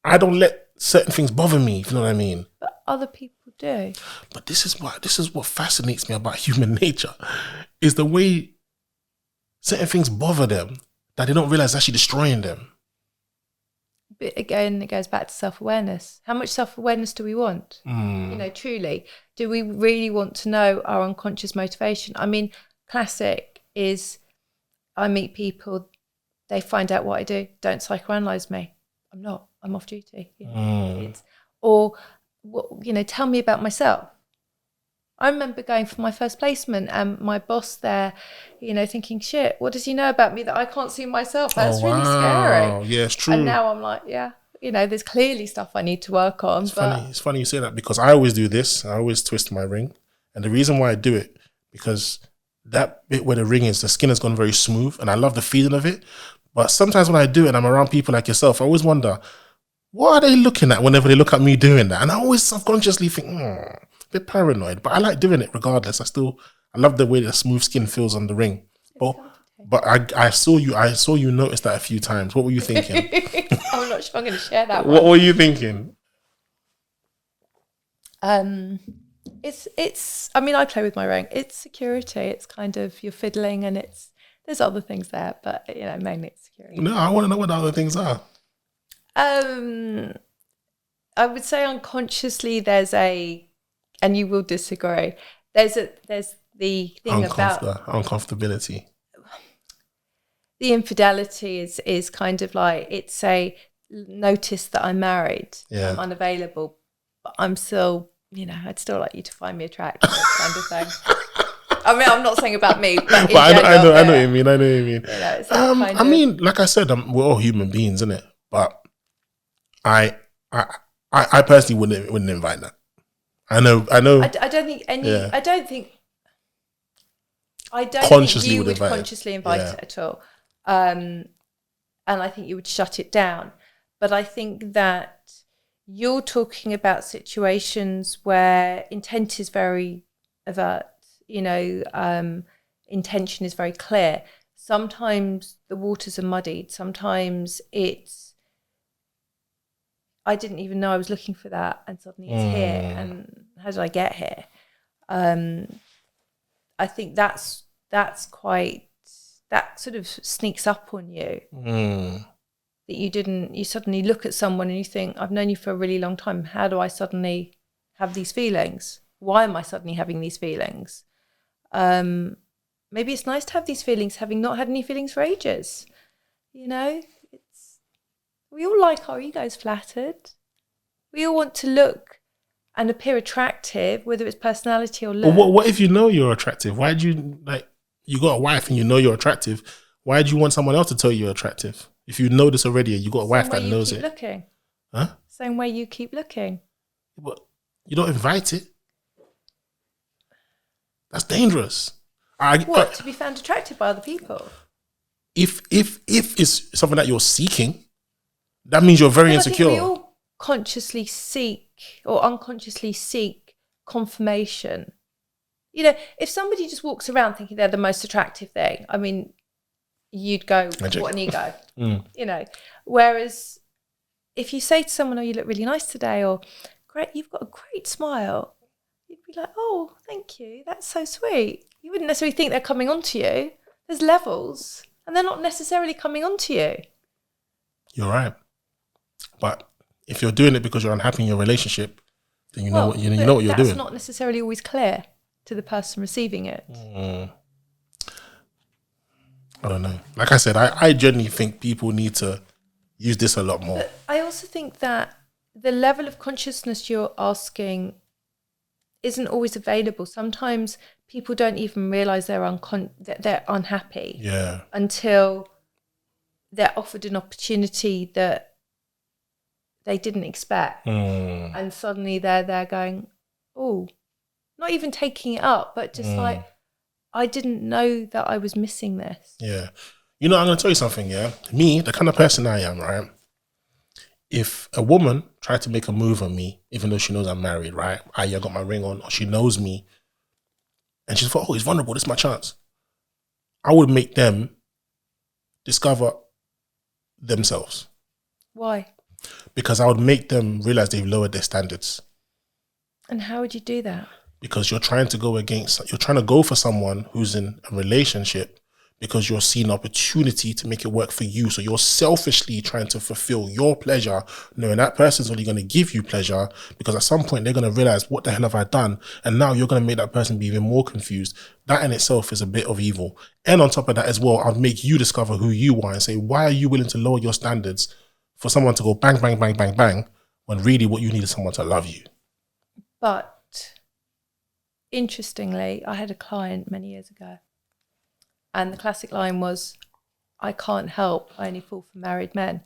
Speaker 2: I don't let certain things bother me, if you know what I mean.
Speaker 1: But other people do.
Speaker 2: But this is what fascinates me about human nature, is the way certain things bother them that they don't realize actually destroying them.
Speaker 1: But again, it goes back to self-awareness. How much self-awareness do we want? Truly. Do we really want to know our unconscious motivation? I mean, classic is I meet people, they find out what I do, don't psychoanalyze me. I'm not. I'm off duty. Or, tell me about myself. I remember going for my first placement and my boss there, thinking, shit, what does he know about me that I can't see myself? That's really scary.
Speaker 2: Yeah, it's true.
Speaker 1: And now I'm like, yeah, there's clearly stuff I need to work on.
Speaker 2: It's funny you say that, because I always do this. I always twist my ring. And the reason why I do it, because that bit where the ring is, the skin has gone very smooth and I love the feeling of it. But sometimes when I do it and I'm around people like yourself, I always wonder, what are they looking at whenever they look at me doing that? And I always subconsciously think, a bit paranoid, but I like doing it regardless. I love the way the smooth skin feels on the ring. But I saw you notice that a few times. What were you thinking?
Speaker 1: I'm not sure I'm going to share that one.
Speaker 2: What were you thinking?
Speaker 1: It's I mean, I play with my ring. It's security. It's kind of, you're fiddling, and there's other things there, but mainly it's security.
Speaker 2: No, I want to know what the other things are.
Speaker 1: I would say unconsciously and you will disagree, there's the thing about
Speaker 2: uncomfortability.
Speaker 1: The infidelity is kind of like, it's a notice that I'm married, I'm unavailable, but I'm still, I'd still like you to find me attractive, kind of thing. I mean, I'm not saying about me, but
Speaker 2: I know what you mean.
Speaker 1: It's that
Speaker 2: I mean, like I said, we're all human beings, isn't it? But I personally wouldn't invite that. I know. I don't think
Speaker 1: you would consciously invite it at all. And I think you would shut it down. But I think that you're talking about situations where intent is very overt, intention is very clear. Sometimes the waters are muddied. Sometimes I didn't even know I was looking for that, and suddenly it's here. And how did I get here? I think that's quite, that sort of sneaks up on you. That you suddenly look at someone and you think, I've known you for a really long time. How do I suddenly have these feelings? Why am I suddenly having these feelings? Maybe it's nice to have these feelings, having not had any feelings for ages. We all like our egos flattered. We all want to look and appear attractive, whether it's personality or look.
Speaker 2: But what if you know you're attractive? Why do you, you got a wife and you know you're attractive? Why do you want someone else to tell you you're attractive? If you know this already and you got a wife that knows it.
Speaker 1: Looking.
Speaker 2: Huh?
Speaker 1: Same way you keep looking.
Speaker 2: But you don't invite it. That's dangerous.
Speaker 1: To be found attractive by other people?
Speaker 2: If it's something that you're seeking, that means you're very insecure.
Speaker 1: I think we all consciously seek or unconsciously seek confirmation. If somebody just walks around thinking they're the most attractive thing, I mean, you'd go,
Speaker 2: Magic.
Speaker 1: What an ego. Whereas if you say to someone, oh, you look really nice today, or great, you've got a great smile, you'd be like, oh, thank you, that's so sweet. You wouldn't necessarily think they're coming onto you. There's levels, and they're not necessarily coming onto you.
Speaker 2: You're right. But if you're doing it because you're unhappy in your relationship, then you know what you're doing.
Speaker 1: That's not necessarily always clear to the person receiving it.
Speaker 2: I don't know. Like I said, I genuinely think people need to use this a lot more.
Speaker 1: But I also think that the level of consciousness you're asking isn't always available. Sometimes people don't even realise that they're unhappy until they're offered an opportunity that they didn't expect. And suddenly they're there going, oh, not even taking it up, but just like, I didn't know that I was missing this.
Speaker 2: Yeah. I'm going to tell you something, Me, the kind of person I am, right? If a woman tried to make a move on me, even though she knows I'm married, right? I got my ring on, or she knows me, and she thought, oh, he's vulnerable, this is my chance. I would make them discover themselves.
Speaker 1: Why?
Speaker 2: Because I would make them realize they've lowered their standards.
Speaker 1: And how would you do that?
Speaker 2: Because you're trying to go for someone who's in a relationship because you're seeing an opportunity to make it work for you. So you're selfishly trying to fulfill your pleasure, knowing that person's only going to give you pleasure, because at some point they're going to realize, what the hell have I done? And now you're going to make that person be even more confused. That in itself is a bit of evil. And on top of that as well, I'd make you discover who you are and say, why are you willing to lower your standards for someone to go bang, bang, bang, bang, bang, when really what you need is someone to love you?
Speaker 1: But interestingly, I had a client many years ago, and the classic line was, I can't help, I only fall for married men.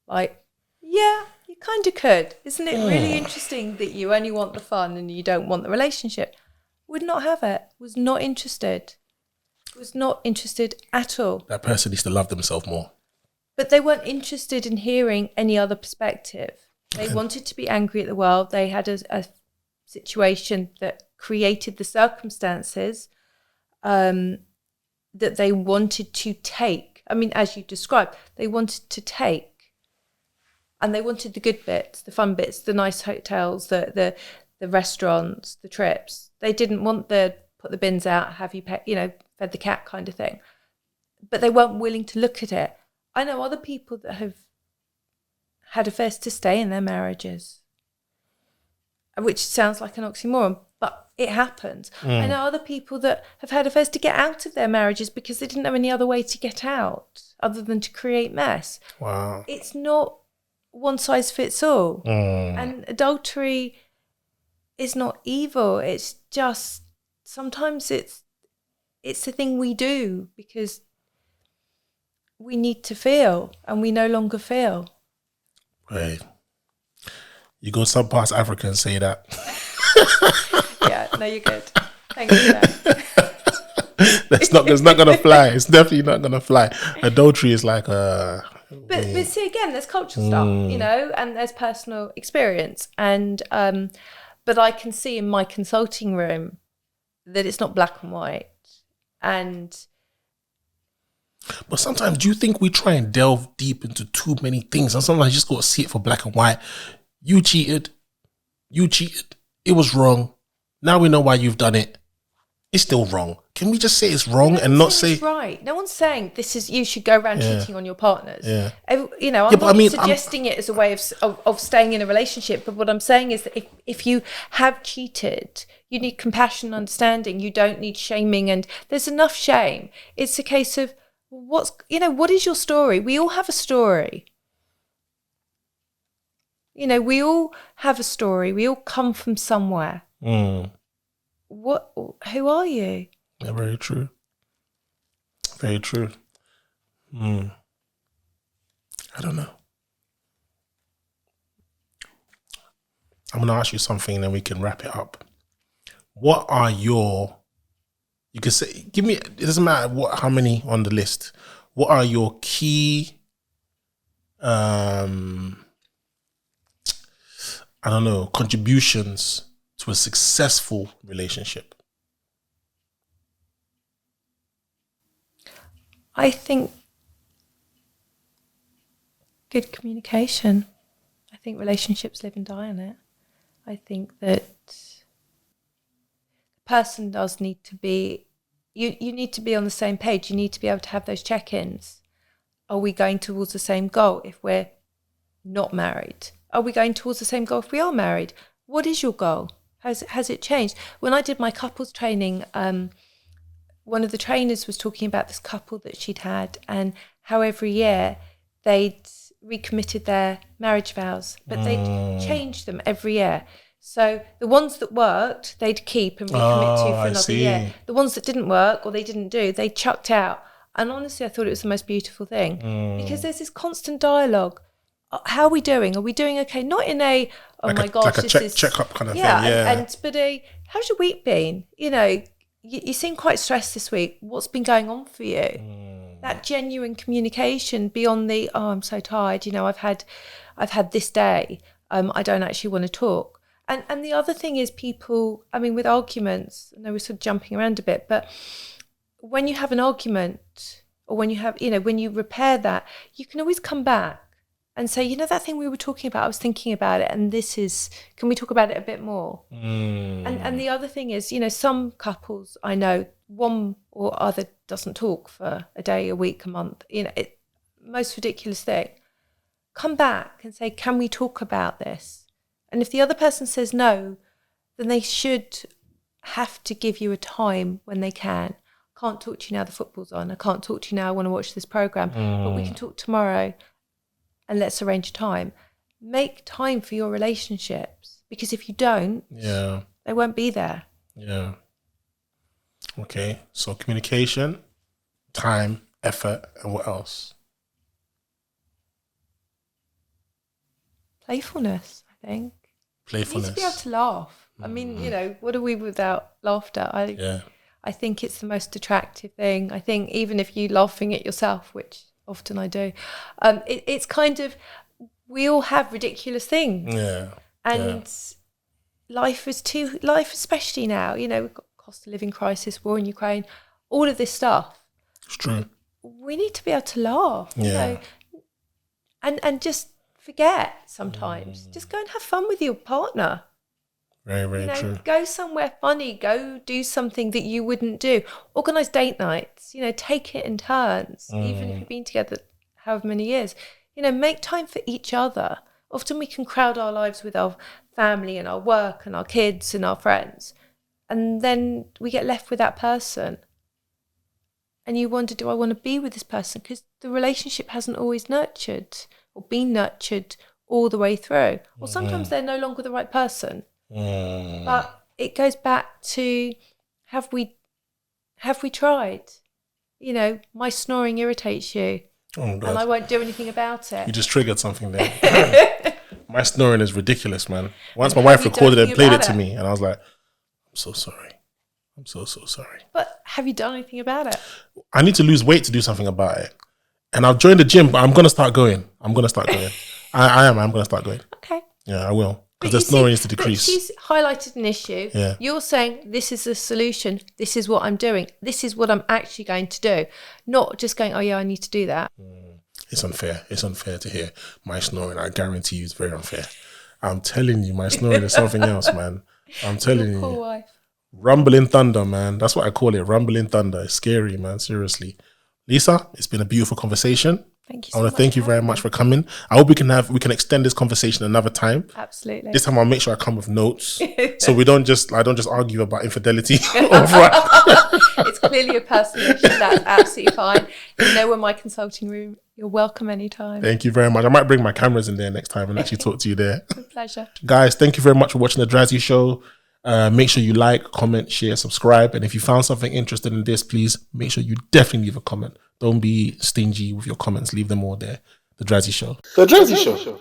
Speaker 1: Like, yeah, you kind of could. Isn't it really interesting that you only want the fun and you don't want the relationship? would not have it, was not interested at all.
Speaker 2: That person needs to love themselves more.
Speaker 1: But they weren't interested in hearing any other perspective. They wanted to be angry at the world. They had a situation that created the circumstances that they wanted to take. I mean, as you described, they wanted to take, and they wanted the good bits, the fun bits, the nice hotels, the restaurants, the trips. They didn't want the put the bins out, have you fed the cat kind of thing. But they weren't willing to look at it. I know other people that have had affairs to stay in their marriages, which sounds like an oxymoron, but it happens. I know other people that have had affairs to get out of their marriages because they didn't have any other way to get out other than to create mess.
Speaker 2: Wow.
Speaker 1: It's not one size fits all. And adultery is not evil. It's just, sometimes it's the thing we do because we need to feel and we no longer feel.
Speaker 2: Right. You go some parts of Africa and say that.
Speaker 1: Yeah, no, you're good. Thank you.
Speaker 2: It's not going to fly. It's definitely not going to fly. Adultery is like
Speaker 1: But see, again, there's cultural stuff, and there's personal experience. And but I can see in my consulting room that it's not black and white.
Speaker 2: But sometimes, do you think we try and delve deep into too many things? And sometimes you just got to see it for black and white. You cheated. It was wrong. Now we know why you've done it. It's still wrong. Can we just say it's wrong and not say
Speaker 1: it's right? No one's saying you should go around cheating on your partners.
Speaker 2: Yeah.
Speaker 1: I'm not suggesting it as a way of staying in a relationship. But what I'm saying is that if you have cheated, you need compassion and understanding. You don't need shaming, and there's enough shame. It's a case of what is your story? We all have a story. We all have a story. We all come from somewhere. Who are you?
Speaker 2: Yeah, very true. Very true. I don't know. I'm going to ask you something and then we can wrap it up. What are you can say, give me, it doesn't matter how many on the list. What are your key, contributions to a successful relationship?
Speaker 1: I think good communication. I think relationships live and die on it. I think that the person does need to be, you need to be on the same page. You need to be able to have those check-ins. Are we going towards the same goal if we're not married? Are we going towards the same goal if we are married? What is your goal? Has it changed? When I did my couples training, one of the trainers was talking about this couple that she'd had and how every year they'd recommitted their marriage vows, but they'd changed them every year. So the ones that worked, they'd keep and recommit to for another year. The ones that didn't work or they didn't do, they chucked out. And honestly, I thought it was the most beautiful thing because there's this constant dialogue. How are we doing? Are we doing okay? Not in a, my gosh,
Speaker 2: like a check-up kind of thing.
Speaker 1: But how's your week been? You seem quite stressed this week. What's been going on for you? That genuine communication beyond the, I'm so tired. I've had this day. I don't actually want to talk. And the other thing is people, with arguments, I know we're sort of jumping around a bit, but when you have an argument or when you have, when you repair that, you can always come back and say, that thing we were talking about, I was thinking about it, and can we talk about it a bit more? And the other thing is, some couples I know, one or other doesn't talk for a day, a week, a month, most ridiculous thing. Come back and say, can we talk about this? And if the other person says no, then they should have to give you a time when they can. I can't talk to you now, the football's on. I can't talk to you now, I want to watch this programme. But we can talk tomorrow. And let's arrange time. Make time for your relationships, because if you don't, they won't be there.
Speaker 2: Yeah. Okay. So communication, time, effort, and what else?
Speaker 1: Playfulness, I think.
Speaker 2: Playfulness.
Speaker 1: You need to be able to laugh. I mean, you know, what are we without laughter? I think it's the most attractive thing. I think even if you're laughing at yourself, which often I do, it's kind of, we all have ridiculous things.
Speaker 2: Yeah.
Speaker 1: And life, especially now, you know, we've got cost of living crisis, war in Ukraine, all of this stuff.
Speaker 2: It's true.
Speaker 1: We need to be able to laugh, you know, and just forget sometimes. Just go and have fun with your partner.
Speaker 2: Very, very true.
Speaker 1: Go somewhere funny. Go do something that you wouldn't do. Organise date nights. You know, take it in turns. Even if you've been together however many years. You know, make time for each other. Often we can crowd our lives with our family and our work and our kids and our friends. And then we get left with that person. And you wonder, do I want to be with this person? Because the relationship hasn't always nurtured or been nurtured all the way through. Or sometimes they're no longer the right person. But it goes back to, have we tried? You know, my snoring irritates you.
Speaker 2: Oh, God.
Speaker 1: And I won't do anything about it.
Speaker 2: You just triggered something there. My snoring is ridiculous, man. Once my wife recorded it and played it to me, and I was like, I'm so sorry. I'm so sorry.
Speaker 1: But have you done anything about it?
Speaker 2: I need to lose weight to do something about it. And I've joined the gym, but I'm going to start going. I'm going to start going. I'm going to start going.
Speaker 1: Okay.
Speaker 2: Yeah, I will. Because the snoring needs to decrease.
Speaker 1: But she's highlighted an issue.
Speaker 2: Yeah.
Speaker 1: You're saying, this is the solution. This is what I'm doing. This is what I'm actually going to do. Not just going, oh, yeah, I need to do that.
Speaker 2: It's unfair. It's unfair to hear my snoring. I guarantee you it's very unfair. I'm telling you, my snoring is something else, man. I'm telling you.
Speaker 1: Poor wife.
Speaker 2: Rumbling thunder, man. That's what I call it. Rumbling thunder. It's scary, man. Seriously. Lisa, it's been a beautiful conversation.
Speaker 1: Thank you
Speaker 2: I want to thank you very much for coming. I hope we can extend this conversation another time.
Speaker 1: Absolutely.
Speaker 2: This time I'll make sure I come with notes, so I don't just argue about infidelity.
Speaker 1: It's clearly a personal issue. That's absolutely fine. You know, in my consulting room, you're welcome anytime.
Speaker 2: Thank you very much. I might bring my cameras in there next time and actually talk to you there.
Speaker 1: It's a pleasure.
Speaker 2: Guys, thank you very much for watching the Drazzy Show. Make sure you like, comment, share, subscribe. And if you found something interesting in this, please make sure you definitely leave a comment. Don't be stingy with your comments. Leave them all there. The Drazzy Show. The Drazzy Show.